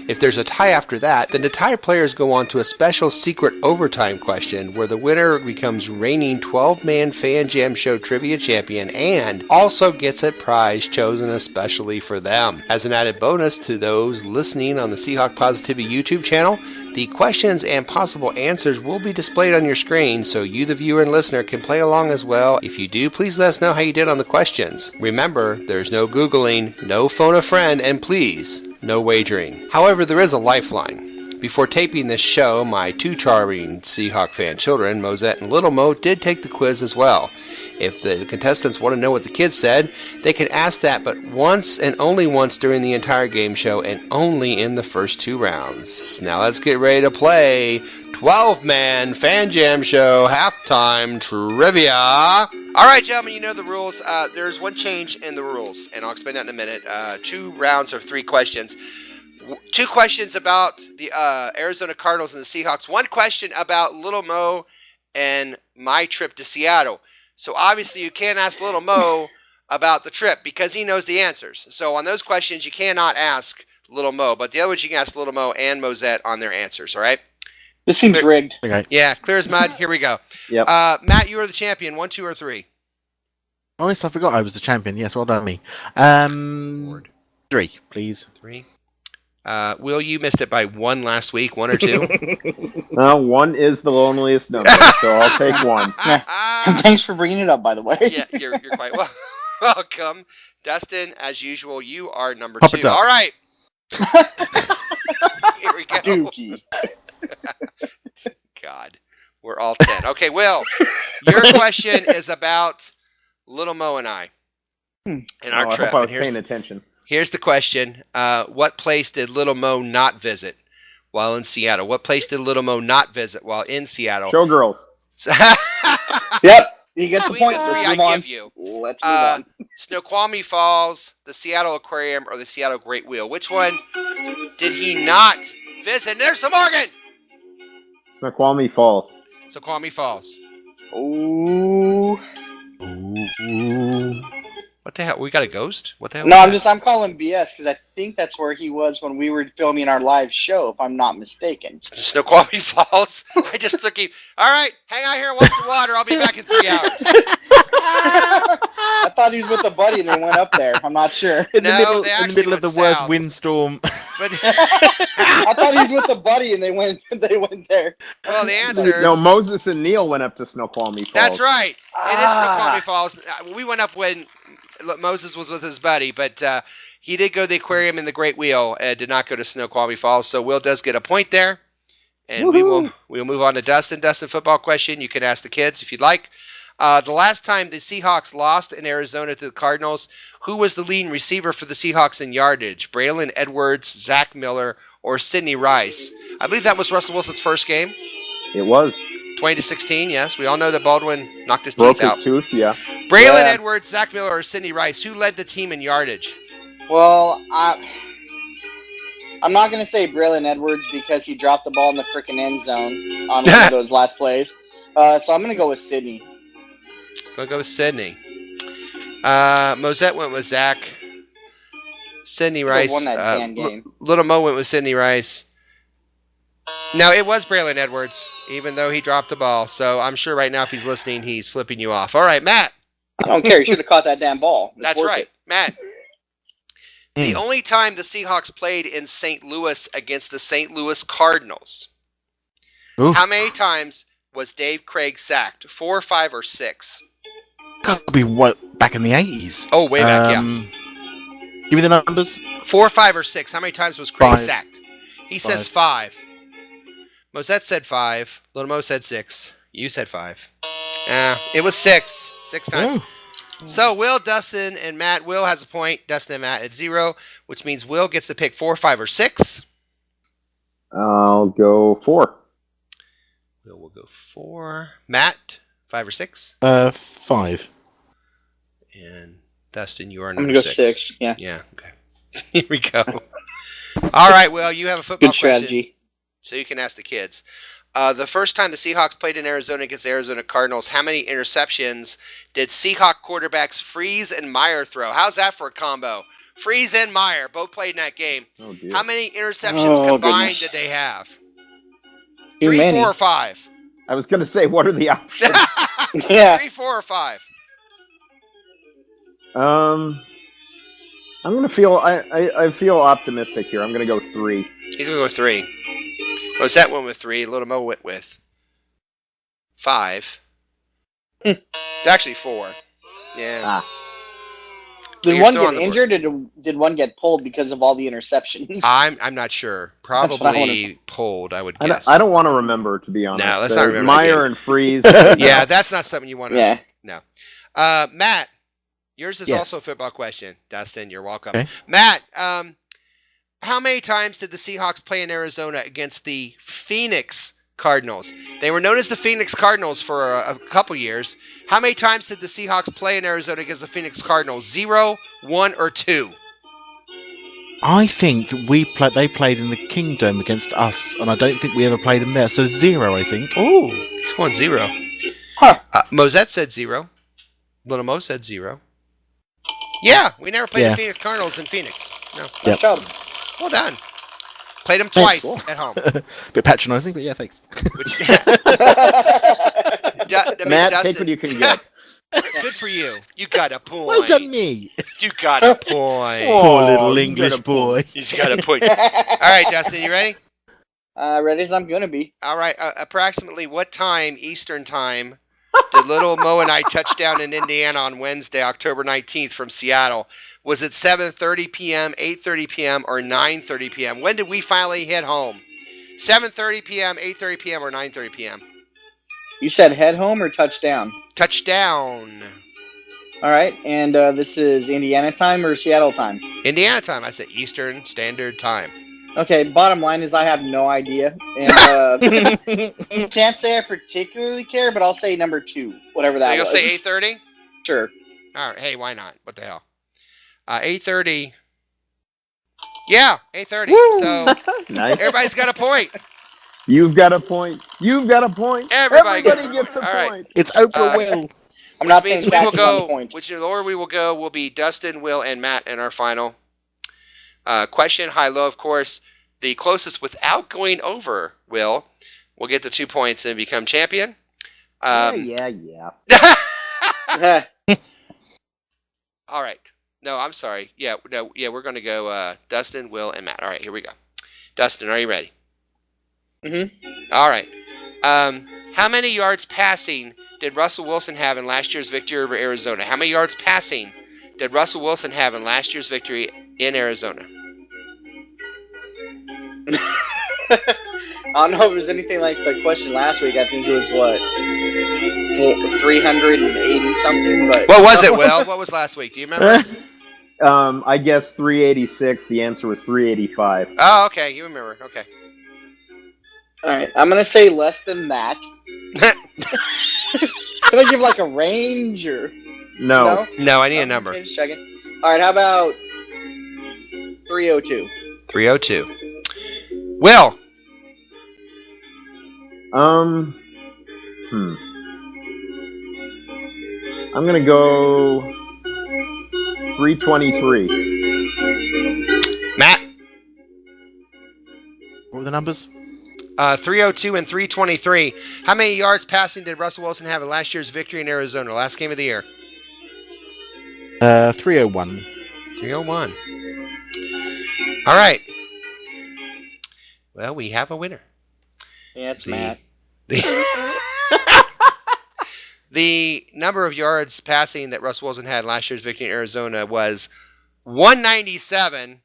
If there's a tie after that, then the tie players go on to a special secret overtime question where the winner becomes reigning 12-man Fan Jam Show Trivia Champion and also gets a prize chosen especially for them. As an added bonus to those listening on the Seahawk Positivity YouTube channel, the questions and possible answers will be displayed on your screen so you, the viewer and listener, can play along as well. If you do, please let us know how you did on the questions. Remember, there's no Googling, no phone a friend, and please, no wagering. However, there is a lifeline. Before taping this show, my 2 charming Seahawk fan children, Mosette and Little Mo, did take the quiz as well. If the contestants want to know what the kids said, they can ask that but once and only once during the entire game show and only in the first 2 rounds. Now let's get ready to play 12-Man Fan Jam Show Halftime Trivia. All right, gentlemen, you know the rules. There's 1 change in the rules, and I'll explain that in a minute. 2 rounds of 3 questions. 2 questions about the Arizona Cardinals and the Seahawks. 1 question about Little Mo and my trip to Seattle. So obviously you can't ask Little Mo about the trip because he knows the answers. So on those questions you cannot ask Little Mo, but the other ones you can ask Little Mo and Mosette on their answers. All right. This seems rigged. Okay. Yeah, clear as mud. Here we go. Yep. Matt, you are the champion. 1, 2, or 3. Oh, yes, I forgot I was the champion. Yes, well done me. 3, please. 3. Will, you missed it by 1 last week. 1 or 2? No, 1 is the loneliest number, so I'll take 1. Thanks for bringing it up, by the way. Yeah, you're quite welcome. Dustin, as usual, you are number Pop 2. it up. All right. Here we go. Dookie. God, we're all 10. Okay, Will, your question is about Little Mo and I and our I trip. hope I was And paying attention. here's the question. What place did Little Mo not visit while in Seattle? What place did Little Mo not visit while in Seattle? Showgirls. Yep. You get the Between point. the 3 Let's I move on. give you. Let's move on. Snoqualmie Falls, the Seattle Aquarium, or the Seattle Great Wheel. Which one did he not visit? And there's some Morgan! Snoqualmie Falls. Snoqualmie Falls. Ooh. What the hell? We got a ghost? What the hell? No, was I'm calling BS because I think that's where he was when we were filming our live show, if I'm not mistaken. that? Snoqualmie Falls. I just took you. All right, hang out here and watch the water. I'll be back in 3 hours. I thought he was with a buddy and they went up there. I'm not sure. In the No, middle, they in the actually middle of the went worst south. windstorm. But I thought he was with a buddy and they went there. well, the answer. No, Moses and Neil went up to Snoqualmie Falls. That's right. It is Snoqualmie Ah. Falls. We went up when Moses was with his buddy, but he did go to the aquarium and the Great Wheel and did not go to Snoqualmie Falls. So Will does get a point there. And we'll move on to Dustin. Dustin, football question. You can ask the kids if you'd like. The last time the Seahawks lost in Arizona to the Cardinals, who was the leading receiver for the Seahawks in yardage? Braylon Edwards, Zach Miller, or Sidney Rice? I believe that was Russell Wilson's first game. It was. 20-16, yes. We all know that Baldwin knocked his Broke teeth out. his tooth, yeah. Braylon Edwards, Zach Miller, or Sidney Rice? Who led the team in yardage? Well, I'm not going to say Braylon Edwards because he dropped the ball in the freaking end zone on one of those last plays. So I'm going to go with Sidney. We'll go with Sidney. Mosette went with Zach. Sidney Rice. Won that damn game. Little Mo went with Sidney Rice. No, it was Braylon Edwards, even though he dropped the ball. So I'm sure right now if he's listening, he's flipping you off. All right, Matt. I don't care. You should have caught that damn ball. That's right. Matt. The only time the Seahawks played in St. Louis against the St. Louis Cardinals, how many times was Dave Craig sacked? 4, 5, or 6? Could be what back in the 80s. Oh, way back, yeah. Give me the numbers. 4, 5, or 6. How many times was Craig 5. sacked? He says 5. Mosette said 5. Little Mo said 6. You said 5. It was 6. 6 times. Oh. So Will, Dustin, and Matt. Will has a point. Dustin and Matt at 0, which means Will gets to pick 4, 5, or 6. I'll go 4. Will will go 4. Matt, 5 or 6? 5. And Dustin, you are I'm number going to go 6. 6. Yeah. Yeah, okay. Here we go. All right, Will, you have a football Good strategy. question, so you can ask the kids. The first time the Seahawks played in Arizona against the Arizona Cardinals, how many interceptions did Seahawk quarterbacks Freeze and Meyer throw? How's that for a combo? Freeze and Meyer both played in that game. Oh, dear. How many interceptions combined goodness. did they have? Too 3, many. 4, or 5? I was going to say, what are the options? Yeah. 3, 4, or 5? I'm going to feel. I feel optimistic here. I'm going to go 3. He's going to go 3. Rosette went with 3. Little Mo went with 5. It's actually 4. Yeah. Did You're one still on get the injured or did one get pulled because of all the interceptions? I'm not sure. That's what I Probably pulled, I would guess. I don't want to remember, to be honest. No, let's not remember the Meyer game. and Freeze. Yeah, that's not something you want to Yeah. No. Matt, yours is Yes. also a football question. Dustin, you're welcome. Okay. Matt, how many times did the Seahawks play in Arizona against the Phoenix Cardinals? They were known as the Phoenix Cardinals for a couple years. How many times did the Seahawks play in Arizona against the Phoenix Cardinals? 0, 1, or 2? I think that they played in the Kingdom against us, and I don't think we ever played them there. So 0, I think. Ooh, it's 1-0. Huh. Mosette said 0. Little Mo said 0. Yeah, we never played the Phoenix Cardinals in Phoenix. No. Nice job. Well done. Played them twice Thanks. at home. Bit patronising, but yeah, thanks. Which, Matt, Dustin, take what you can get. good for you. You got a point. Well done, me. You got a point. Poor little you English got a boy. He's got a point. All right, Dustin, you ready? Ready as I'm going to be. All right. Approximately what time, Eastern time, did little Mo and I touch down in Indiana on Wednesday, October 19th from Seattle? Was it 7:30 p.m., 8:30 p.m., or 9:30 p.m.? When did we finally hit home? 7:30 p.m., 8:30 p.m., or 9:30 p.m.? You said head home or touchdown? Touchdown. All right. And this is Indiana time or Seattle time? Indiana time. I said Eastern Standard Time. Okay, bottom line is I have no idea. And can't say I particularly care, but I'll say number 2, whatever that So you'll was. say 8:30? Sure. All right. Hey, why not? What the hell? 8:30. Yeah, 8:30. So Nice. everybody's got a point. You've got a point. You've got a point. Everybody gets gets a a point. All right. point. It's Oprah Will. I'm not Which paying means we will taxes on the go. point. Which the lower we will go will be Dustin, Will, and Matt in our final question. High low, of course. The closest without going over will get the 2 points and become champion. Yeah. All right. No, I'm sorry. Yeah, we're going to go Dustin, Will, and Matt. All right, here we go. Dustin, are you ready? Mhm. All right. How many yards passing did Russell Wilson have in last year's victory over Arizona? How many yards passing did Russell Wilson have in last year's victory in Arizona? I don't know if it was anything like the question last week. I think it was 380 something. But What was it, Will? What was last week? Do you remember? I guess 386. The answer was 385. Oh, okay. You remember. Okay. All right, I'm gonna say less than that. Can I give like a range or No. No, I need a number. Okay, just checking. All right, how about 302? 302. Will. I'm gonna go 323. Matt. What were the numbers? 302 and 323. How many yards passing did Russell Wilson have in last year's victory in Arizona, last game of the year? 301. 301. All right. Well, we have a winner. Yeah, it's Matt. The number of yards passing that Russell Wilson had in last year's victory in Arizona was 197.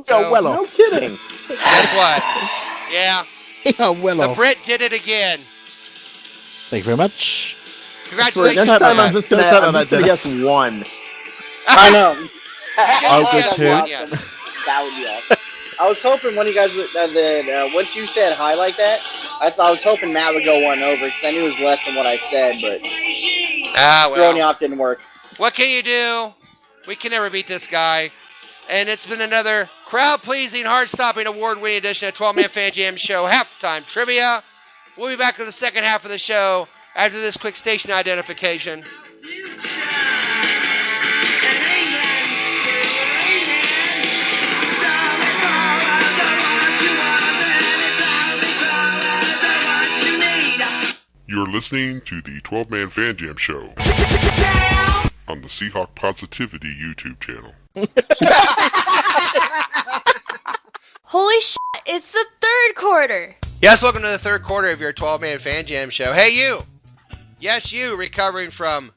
So, well No off. kidding. Guess what? Yeah. Well The off. Brit did it again. Thank you very much. Congratulations. Next time Matt. I'm just gonna guess one. I know. I'll go guess two. one, yes. That would be awesome. I was hoping one of you guys would, once you said hi like that, I was hoping Matt would go one over because I knew it was less than what I said, but throwing you Well. off didn't work. What can you do? We can never beat this guy. And it's been another crowd-pleasing, heart-stopping, award-winning edition of 12-Man Fan Jam Show Halftime Trivia. We'll be back in the second half of the show after this quick station identification. You're listening to the 12-Man Fan Jam Show on the Seahawk Positivity YouTube channel. Holy shit, it's the third quarter. Yes, welcome to the third quarter of your 12-Man Fan Jam Show. Hey, you! Yes, you, recovering from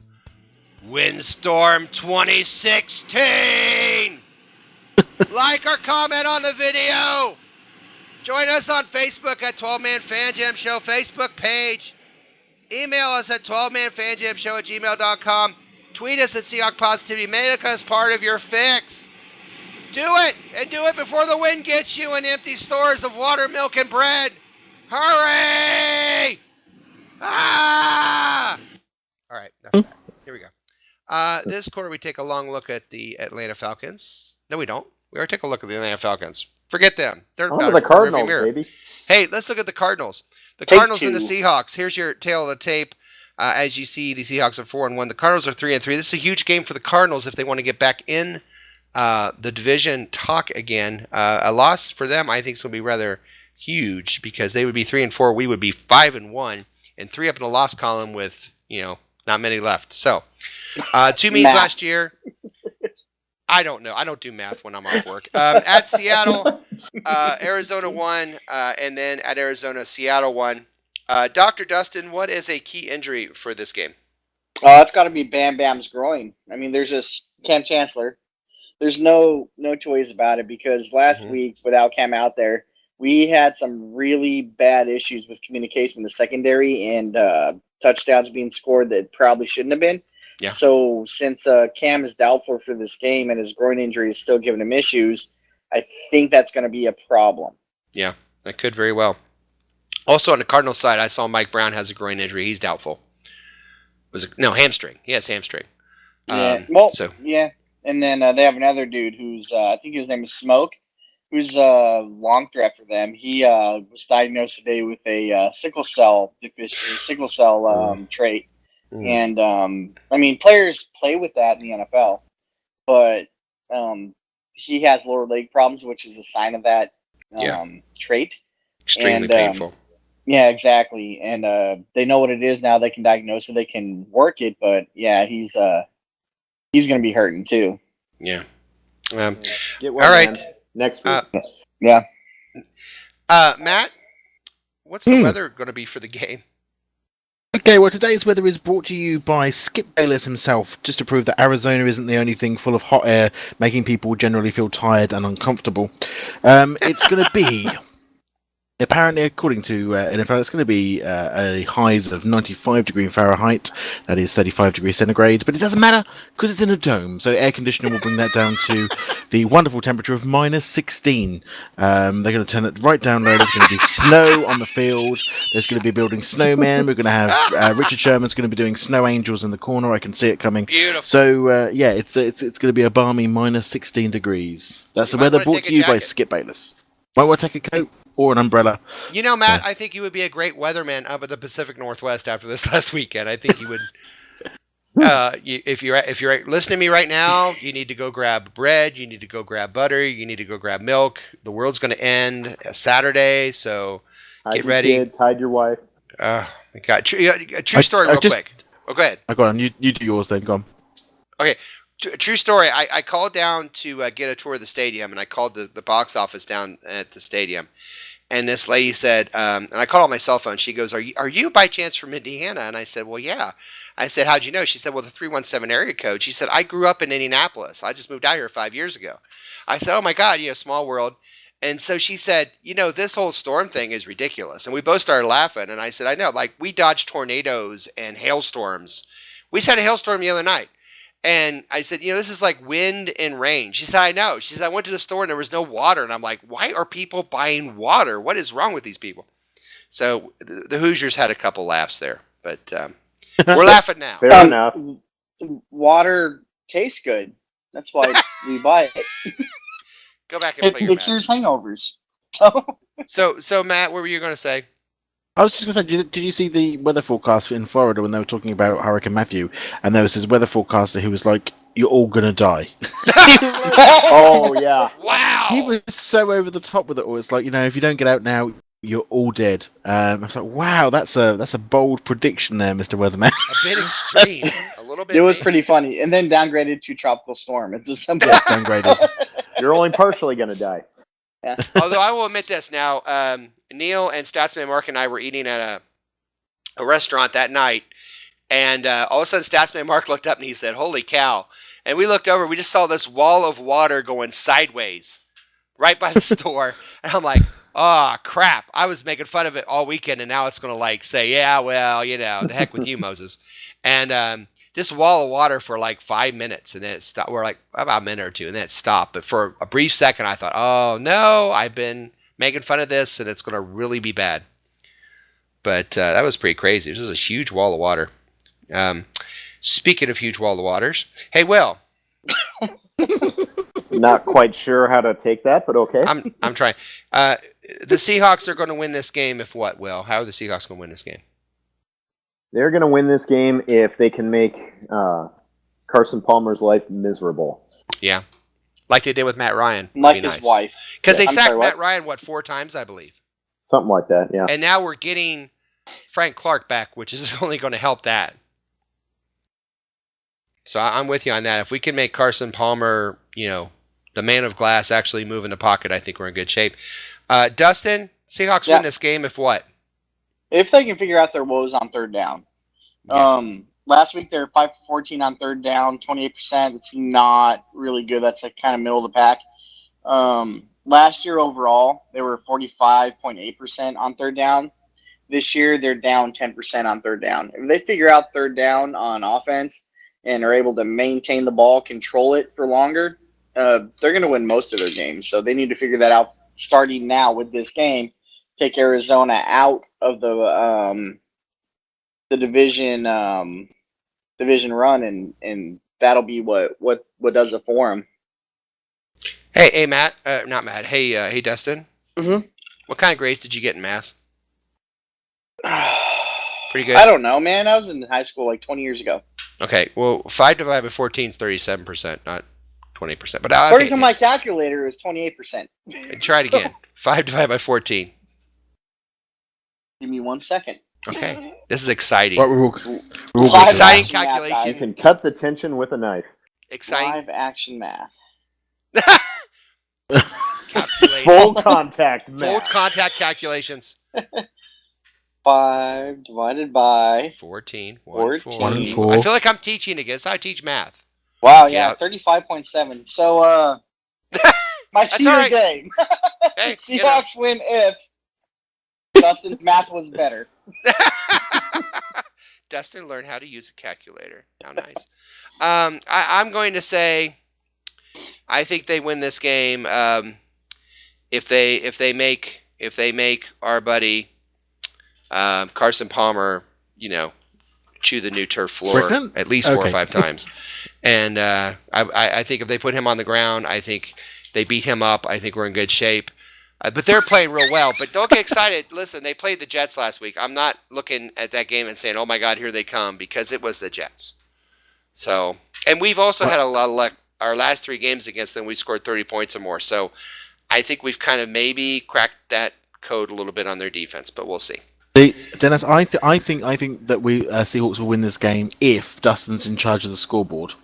Windstorm 2016! Like or comment on the video! Join us on Facebook at 12-Man Fan Jam Show Facebook page. Email us at 12manfanjamshow@gmail.com. Tweet us at Seahawk Positivity. Make us part of your fix. Do it! And do it before the wind gets you and empty stores of water, milk, and bread. Hurry! Ah! All right, enough of that. Here we go. This quarter, we take a long look at the Atlanta Falcons. No, we don't. We already took a look at the Atlanta Falcons. Forget them. They're Oh, about the a rearview Cardinals, mirror. baby. Hey, let's look at the Cardinals. The Take Cardinals and the two. Seahawks. Here's your tail of the tape. As you see, the Seahawks are 4-1. The Cardinals are 3-3. This is a huge game for the Cardinals if they want to get back in the division talk again. A loss for them, I think, is going to be rather huge because they would be 3-4. We would be 5-1, and 3 up in the loss column with not many left. So 2 meetings Math. last year. I don't know. I don't do math when I'm off work. At Seattle, Arizona won, and then at Arizona, Seattle won. Dr. Dustin, what is a key injury for this game? It's got to be Bam Bam's groin. I mean, there's this Cam Chancellor. There's no two ways about it because last week, without Cam out there, we had some really bad issues with communication in the secondary and touchdowns being scored that probably shouldn't have been. Yeah. So since Cam is doubtful for this game and his groin injury is still giving him issues, I think that's going to be a problem. Yeah, that could very well. Also on the Cardinals side, I saw Mike Brown has a groin injury. He's doubtful. Hamstring. He has hamstring. Yeah. Yeah. And then they have another dude who's I think his name is Smoke, who's a long threat for them. He was diagnosed today with a sickle cell trait. And I mean, players play with that in the NFL, but he has lower leg problems, which is a sign of that trait. Extremely painful. Yeah, exactly. And they know what it is now. They can diagnose it. They can work it. But yeah, he's going to be hurting too. Yeah. Get well, all right. man. Next week. Yeah. Matt, what's the weather going to be for the game? Okay, well, today's weather is brought to you by Skip Bayless himself, just to prove that Arizona isn't the only thing full of hot air, making people generally feel tired and uncomfortable. It's going to be Apparently, according to NFL, it's going to be a highs of 95 degree Fahrenheit, that is 35 degrees centigrade, but it doesn't matter because it's in a dome, so air conditioning will bring that down to the wonderful temperature of minus 16. They're going to turn it right down low. There's going to be snow on the field. There's going to be building snowmen. We're going to have Richard Sherman's going to be doing snow angels in the corner. I can see it coming. Beautiful. So yeah, it's going to be a balmy minus 16 degrees. That's the weather brought to you by Skip Bayless. Might want to take a coat or an umbrella. You know, Matt, I think you would be a great weatherman up at the Pacific Northwest after this last weekend. I think you would. If you're listening to me right now, you need to go grab bread. You need to go grab butter. You need to go grab milk. The world's going to end Saturday, so get ready. Kids, hide your wife. Oh my God! True story, real quick. Oh, go ahead. Go on. You do yours then. Go on. Okay. True story. I called down to get a tour of the stadium, and I called the box office down at the stadium. And this lady said, and I called on my cell phone. She goes, "Are you by chance from Indiana?" And I said, "Well, yeah." I said, "How'd you know?" She said, "Well, the 317 area code." She said, "I grew up in Indianapolis. I just moved out here 5 years ago." I said, "Oh my God, small world." And so she said, "This whole storm thing is ridiculous." And we both started laughing. And I said, "I know. Like, we dodged tornadoes and hailstorms. We just had a hailstorm the other night." And I said, this is like wind and rain. She said, "I know." She said, "I went to the store and there was no water." And I'm like, why are people buying water? What is wrong with these people? So the Hoosiers had a couple laughs there, but we're laughing now. Fair enough. Water tastes good. That's why we buy it. Go back and play your It cures hangovers. So Matt, what were you going to say? I was just going to say, did you see the weather forecast in Florida when they were talking about Hurricane Matthew? And there was this weather forecaster who was like, "You're all going to die." Oh, yeah. Wow. He was so over the top with it all. It's like, if you don't get out now, you're all dead. I was like, wow, that's a bold prediction there, Mr. Weatherman. A bit extreme. A little bit. It was pretty funny. And then downgraded to tropical storm. It's just simple. Yeah, downgraded. You're only partially going to die. Yeah. Although I will admit this now, Neil and Statsman Mark and I were eating at a restaurant that night, and all of a sudden Statsman Mark looked up and he said, "Holy cow." And we looked over, we just saw this wall of water going sideways right by the store. And I'm like, oh, crap. I was making fun of it all weekend, and now it's going to say, yeah, well, the heck with you, Moses. And this wall of water for like 5 minutes, and then it stopped. We're like about a minute or two, and then it stopped. But for a brief second, I thought, oh, no, I've been making fun of this, and it's going to really be bad. But that was pretty crazy. This is a huge wall of water. Speaking of huge wall of waters, hey, Will. Not quite sure how to take that, but okay. I'm trying. The Seahawks are going to win this game if what, Will? How are the Seahawks going to win this game? They're going to win this game if they can make Carson Palmer's life miserable. Yeah. Like they did with Matt Ryan. Like his wife. Because they sacked Matt Ryan, 4 times, I believe? Something like that, yeah. And now we're getting Frank Clark back, which is only going to help that. So I'm with you on that. If we can make Carson Palmer, the man of glass, actually move in the pocket, I think we're in good shape. Dustin, Seahawks win this game if what? If they can figure out their woes on third down. Yeah. Last week they were 5 for 14 on third down, 28%. It's not really good. That's like kind of middle of the pack. Last year overall, they were 45.8% on third down. This year they're down 10% on third down. If they figure out third down on offense and are able to maintain the ball, control it for longer, they're going to win most of their games. So they need to figure that out starting now with this game. Take Arizona out of the division run, and that'll be what does it for them. Hey, Matt. Not Matt. Hey, Dustin. Mm-hmm. What kind of grades did you get in math? Pretty good. I don't know, man. I was in high school like 20 years ago. Okay, well, 5 divided by 14 is 37%, not 20%. But according to my calculator, it's 28%. Try it again. 5 divided by 14. Give me 1 second. Okay, this is exciting. We're exciting calculation. You can cut the tension with a knife. Exciting. Live action math. Full contact math. Full contact calculations. 5 divided by 14. 14. 4. I feel like I'm teaching again. That's how I teach math. Wow, yeah, 35.7. So, my cheater right. game. Hey, Seahawks win if Dustin's math was better. Dustin learned how to use a calculator. How nice. I'm going to say, I think they win this game. If they make our buddy Carson Palmer, chew the new turf floor at least 4 or 5 times, and I think if they put him on the ground, I think they beat him up. I think we're in good shape. But they're playing real well. But don't get excited. Listen, they played the Jets last week. I'm not looking at that game and saying, "Oh my God, here they come," because it was the Jets. So, and we've also had a lot of luck. Our last 3 games against them, we scored 30 points or more. So, I think we've kind of maybe cracked that code a little bit on their defense, but we'll see. Dennis, I think that we Seahawks will win this game if Dustin's in charge of the scoreboard.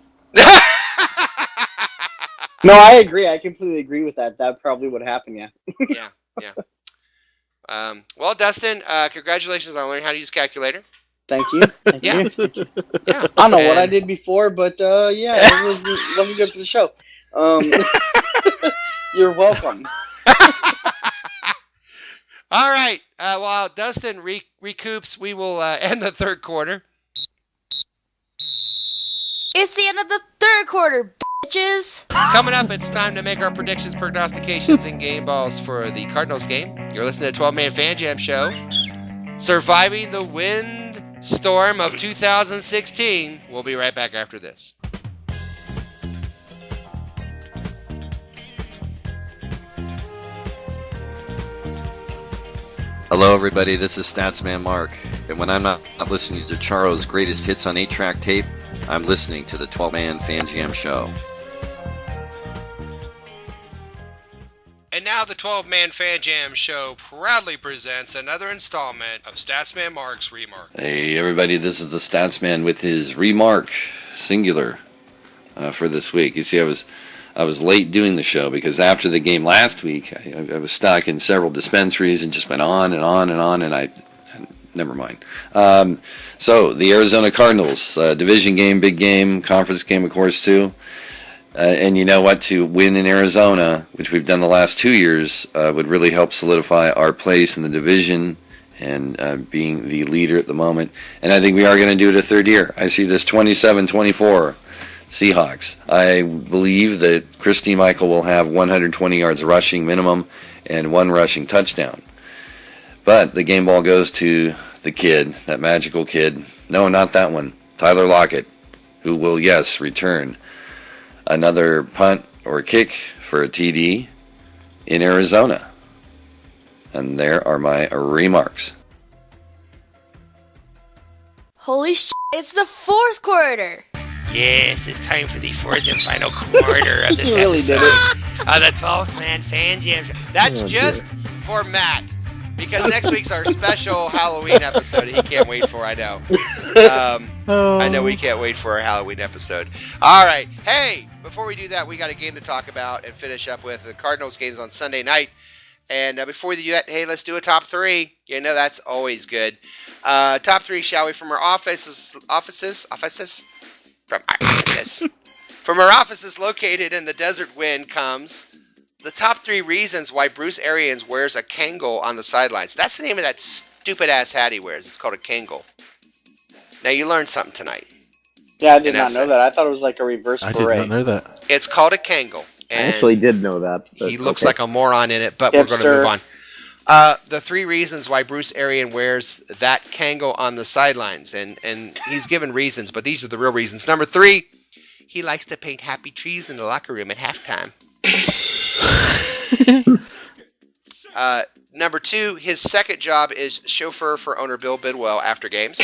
No, I agree. I completely agree with that. That probably would happen, yeah. Yeah. Well, Dustin, congratulations on learning how to use a calculator. Thank you. Thank you. Yeah. I don't know what I did before, but yeah, it wasn't good for the show. You're welcome. All right. While Dustin recoups, we will end the third quarter. It's the end of the third quarter, bitches. Coming up, it's time to make our predictions, prognostications, and game balls for the Cardinals game. You're listening to 12-Man Fan Jam Show. Surviving the wind storm of 2016. We'll be right back after this. Hello, everybody. This is Statsman Mark. And when I'm not listening to Charo's greatest hits on 8-track tape, I'm listening to the 12-Man Fan Jam Show. And now the 12-Man Fan Jam Show proudly presents another installment of Statsman Mark's Remark. Hey, everybody. This is the Statsman with his remark, singular, for this week. You see, I was late doing the show because after the game last week, I was stuck in several dispensaries and just went on and on and on, and never mind. So, the Arizona Cardinals, division game, big game, conference game, of course, too. And you know what? To win in Arizona, which we've done the last 2 years, would really help solidify our place in the division and being the leader at the moment. And I think we are going to do it a third year. I see this 27-24 Seahawks. I believe that Christy Michael will have 120 yards rushing minimum and 1 rushing touchdown. But the game ball goes to the kid, that magical kid. No, not that one. Tyler Lockett, who will, yes, return another punt or kick for a TD in Arizona. And there are my remarks. Holy shit, it's the fourth quarter. Yes, it's time for the fourth and final quarter of this really episode did of the 12th-Man Fan Jam Show. That's just for Matt, because next week's our special Halloween episode. He can't wait for, I know. I know we can't wait for our Halloween episode. All right. Hey, before we do that, we got a game to talk about and finish up with. The Cardinals game's on Sunday night. And before we do that, hey, let's do a top 3. You know that's always good. Top 3, shall we, from our offices. From our offices located in the desert wind comes the top 3 reasons why Bruce Arians wears a Kangol on the sidelines. That's the name of that stupid-ass hat he wears. It's called a Kangol. Now, you learned something tonight. Yeah, I did not know that. I thought it was like a reverse I beret. did not know that. It's called a Kangol. I actually did know that. He looks like a moron in it, but we're going to move on. The 3 reasons why Bruce Arians wears that Kangol on the sidelines. And he's given reasons, but these are the real reasons. Number 3, he likes to paint happy trees in the locker room at halftime. Number 2, his second job is chauffeur for owner Bill Bidwell after games.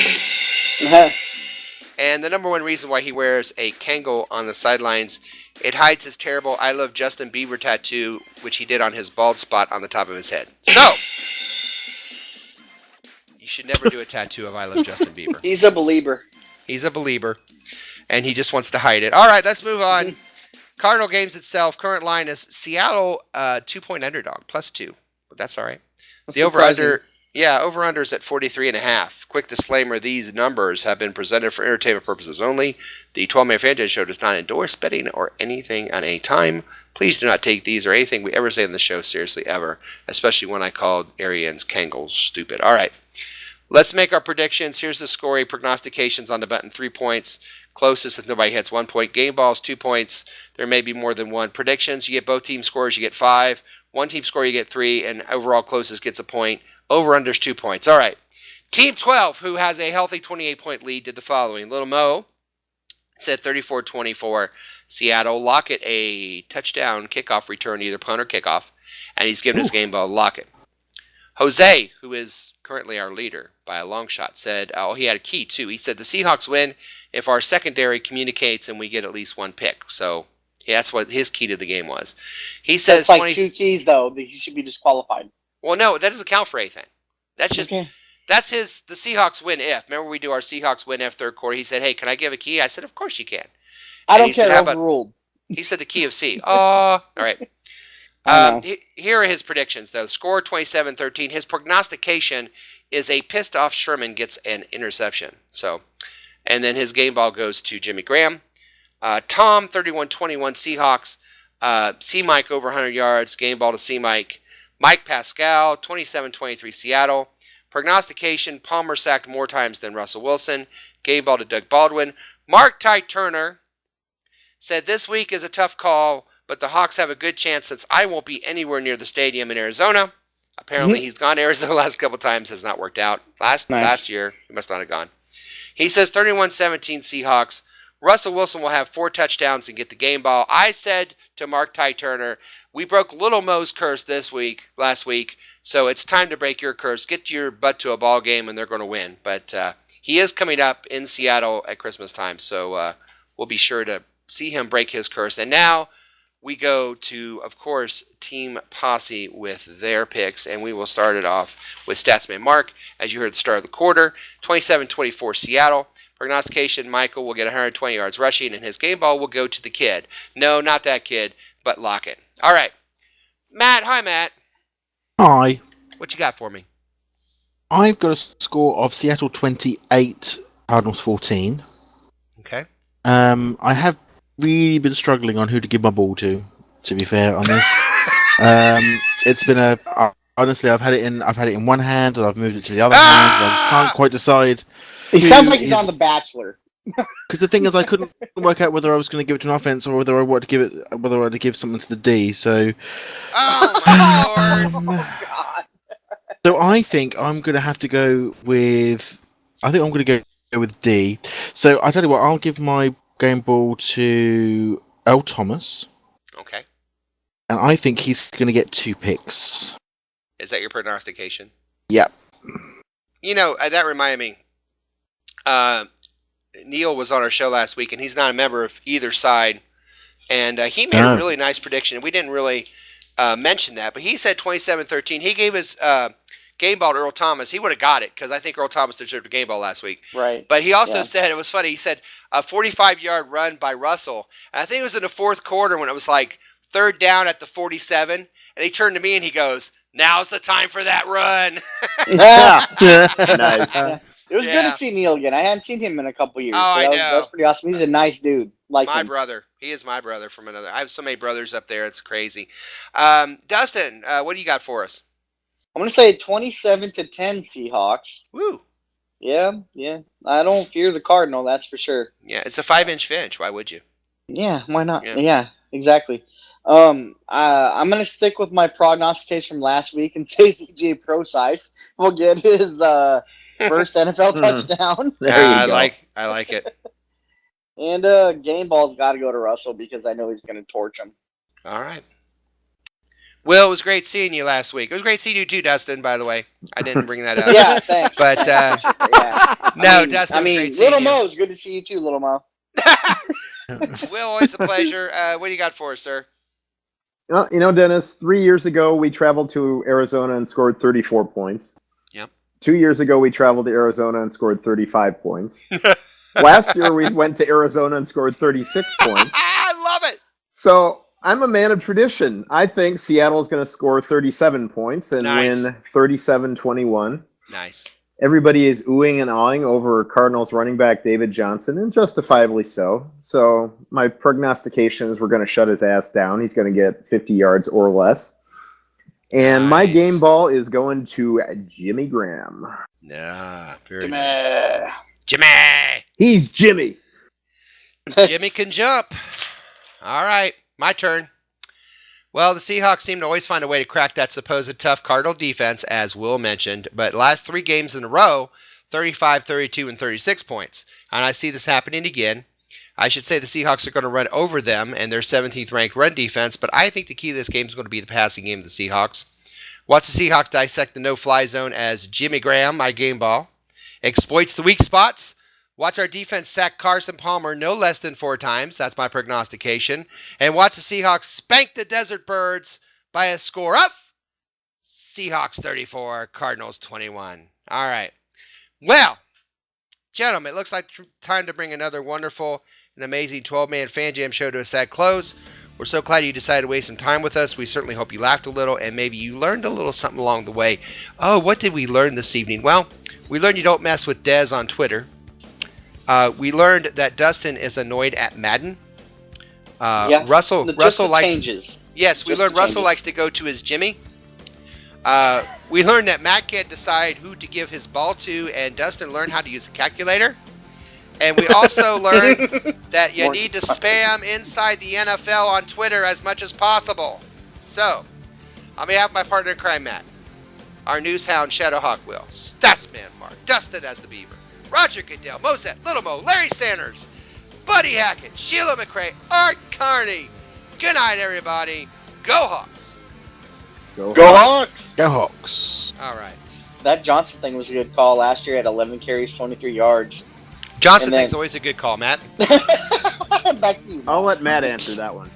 And the number 1 reason why he wears a Kangol on the sidelines, it hides his terrible I Love Justin Bieber tattoo, which he did on his bald spot on the top of his head. So, you should never do a tattoo of I Love Justin Bieber. He's a believer. He's a believer, and he just wants to hide it. All right, let's move on. Cardinal games itself, current line is Seattle 2-point underdog, +2. But that's all right. That's the over-under, over-under is at 43.5. Quick disclaimer, these numbers have been presented for entertainment purposes only. The 12-Man Fan Jam Show does not endorse betting or anything on any time. Please do not take these or anything we ever say on the show seriously ever, especially when I called Arians Kangol stupid. All right, let's make our predictions. Here's the scoring prognostications on the button. 3 points. Closest if nobody hits 1 point. Game balls, 2 points. There may be more than one. Predictions, you get both team scores, you get 5. One team score, you get 3. And overall closest gets a point. Over-unders, 2 points. All right. Team 12, who has a healthy 28-point lead, did the following. Little Mo said 34-24. Seattle. Lockett, a touchdown kickoff return, either punt or kickoff. And he's given his game ball Lockett. Jose, who is currently our leader by a long shot, said, he had a key too. He said the Seahawks win if our secondary communicates and we get at least one pick. So that's what his key to the game was. He says that's like 2 keys, though. He should be disqualified. Well, no, that doesn't count for anything. That's just okay. That's the Seahawks win if. Remember we do our Seahawks win if third quarter. He said, hey, can I give a key? I said, of course you can. I don't care. Overruled. He said the key of C. Oh, all right. Here are his predictions, though. Score 27-13. His prognostication is a pissed-off Sherman gets an interception. So, and then his game ball goes to Jimmy Graham. Tom, 31-21 Seahawks. C-Mike over 100 yards. Game ball to C-Mike. Mike Pascal, 27-23 Seattle. Prognostication, Palmer sacked more times than Russell Wilson. Game ball to Doug Baldwin. Mark Ty Turner said this week is a tough call, but the Hawks have a good chance since I won't be anywhere near the stadium in Arizona. Apparently he's gone to Arizona the last couple times, has not worked out. Last year, he must not have gone. He says 31-17 Seahawks. Russell Wilson will have 4 touchdowns and get the game ball. I said to Mark Ty Turner, we broke Little Mo's curse last week, so it's time to break your curse. Get your butt to a ball game, and they're going to win. But he is coming up in Seattle at Christmas time, so we'll be sure to see him break his curse. And now we go to, of course, Team Posse with their picks, and we will start it off with Statsman Mark, as you heard at the start of the quarter. 27-24 Seattle. Prognostication, Michael will get 120 yards rushing, and his game ball will go to the kid. No, not that kid, but Lockett. All right. Matt. Hi, Matt. Hi. What you got for me? I've got a score of Seattle 28, Cardinals 14. Okay. I have really been struggling on who to give my ball to be fair on this. It's been honestly, I've had it in one hand and I've moved it to the other hand. And I just can't quite decide. It sounds like he's on The Bachelor. Because the thing is, I couldn't work out whether I was going to give it to an offense or whether I wanted to give something to the D. So, oh my Lord! So I think I'm going to have to go with. I think I'm going to go with D. So I tell you what, I'll give my game ball to Earl Thomas. Okay. And I think he's going to get 2 picks. Is that your prognostication? Yep. You know, that reminded me. Neil was on our show last week, and he's not a member of either side. And he made a really nice prediction. We didn't really mention that, but he said 27-13. He gave his game ball to Earl Thomas. He would have got it because I think Earl Thomas deserved a game ball last week. Right. But he also said, it was funny, he said a 45-yard run by Russell. And I think it was in the fourth quarter when it was like 3rd down at the 47. And he turned to me and he goes, now's the time for that run. Nice. It was good to see Neil again. I hadn't seen him in a couple years. Oh, so I know. That was pretty awesome. He's a nice dude. Like my him. brother. He is my brother from another. I have so many brothers up there. It's crazy. Dustin, what do you got for us? I'm going to say 27-10 Seahawks. Woo. Yeah. I don't fear the Cardinal, that's for sure. Yeah, it's a 5-inch Finch. Why would you? Yeah, why not? Yeah exactly. I'm going to stick with my prognostication from last week and say CJ Procise will get his first NFL touchdown. I like it. And game ball's got to go to Russell because I know he's going to torch him. All right. Will, it was great seeing you last week. It was great seeing you too, Dustin, by the way. I didn't bring that up. Yeah, thanks. But, Dustin, great seeing Little you. Mo, it's good to see you too, Little Mo. Will, always a pleasure. What do you got for us, sir? Well, Dennis, 3 years ago, we traveled to Arizona and scored 34 points. Yep. 2 years ago, we traveled to Arizona and scored 35 points. Last year, we went to Arizona and scored 36 points. I love it. So I'm a man of tradition. I think Seattle is going to score 37 points and win 37-21. Nice. everybody is oohing and awing over Cardinals running back David Johnson, and justifiably so. So my prognostication is we're going to shut his ass down. He's going to get 50 yards or less. And my game ball is going to Jimmy Graham. Nah, very Jimmy. nice. Jimmy! He's Jimmy. Jimmy can jump. All right, my turn. Well, the Seahawks seem to always find a way to crack that supposed tough Cardinal defense, as Will mentioned. But last 3 games in a row, 35, 32, and 36 points. And I see this happening again. I should say the Seahawks are going to run over them and their 17th ranked run defense, but I think the key to this game is going to be the passing game of the Seahawks. Watch the Seahawks dissect the no-fly zone as Jimmy Graham, my game ball, exploits the weak spots. Watch our defense sack Carson Palmer no less than 4 times. That's my prognostication. And watch the Seahawks spank the Desert Birds by a score of Seahawks 34, Cardinals 21. All right. Well, gentlemen, it looks like time to bring another wonderful and amazing 12-man Fan Jam show to a sad close. We're so glad you decided to waste some time with us. We certainly hope you laughed a little and maybe you learned a little something along the way. Oh, what did we learn this evening? Well, we learned you don't mess with Dez on Twitter. We learned that Dustin is annoyed at Madden. Russell likes changes. Yes, we learned Russell likes to go to his Jimmy. We learned that Matt can't decide who to give his ball to, and Dustin learned how to use a calculator. And we also learned that you need to spam inside the NFL on Twitter as much as possible. So, on behalf of my partner in crime, Matt, our news hound, Shadowhawk Will, Statsman Mark, Dustin as the Beaver, Roger Goodell, Mosette, Little Mo, Larry Sanders, Buddy Hackett, Sheila McRae, Art Carney. Good night, everybody. Go Hawks. Go Hawks. Go Hawks. All right. That Johnson thing was a good call last year at 11 carries, 23 yards. Johnson thing's always a good call, Matt. Back to you. I'll let Matt answer that one.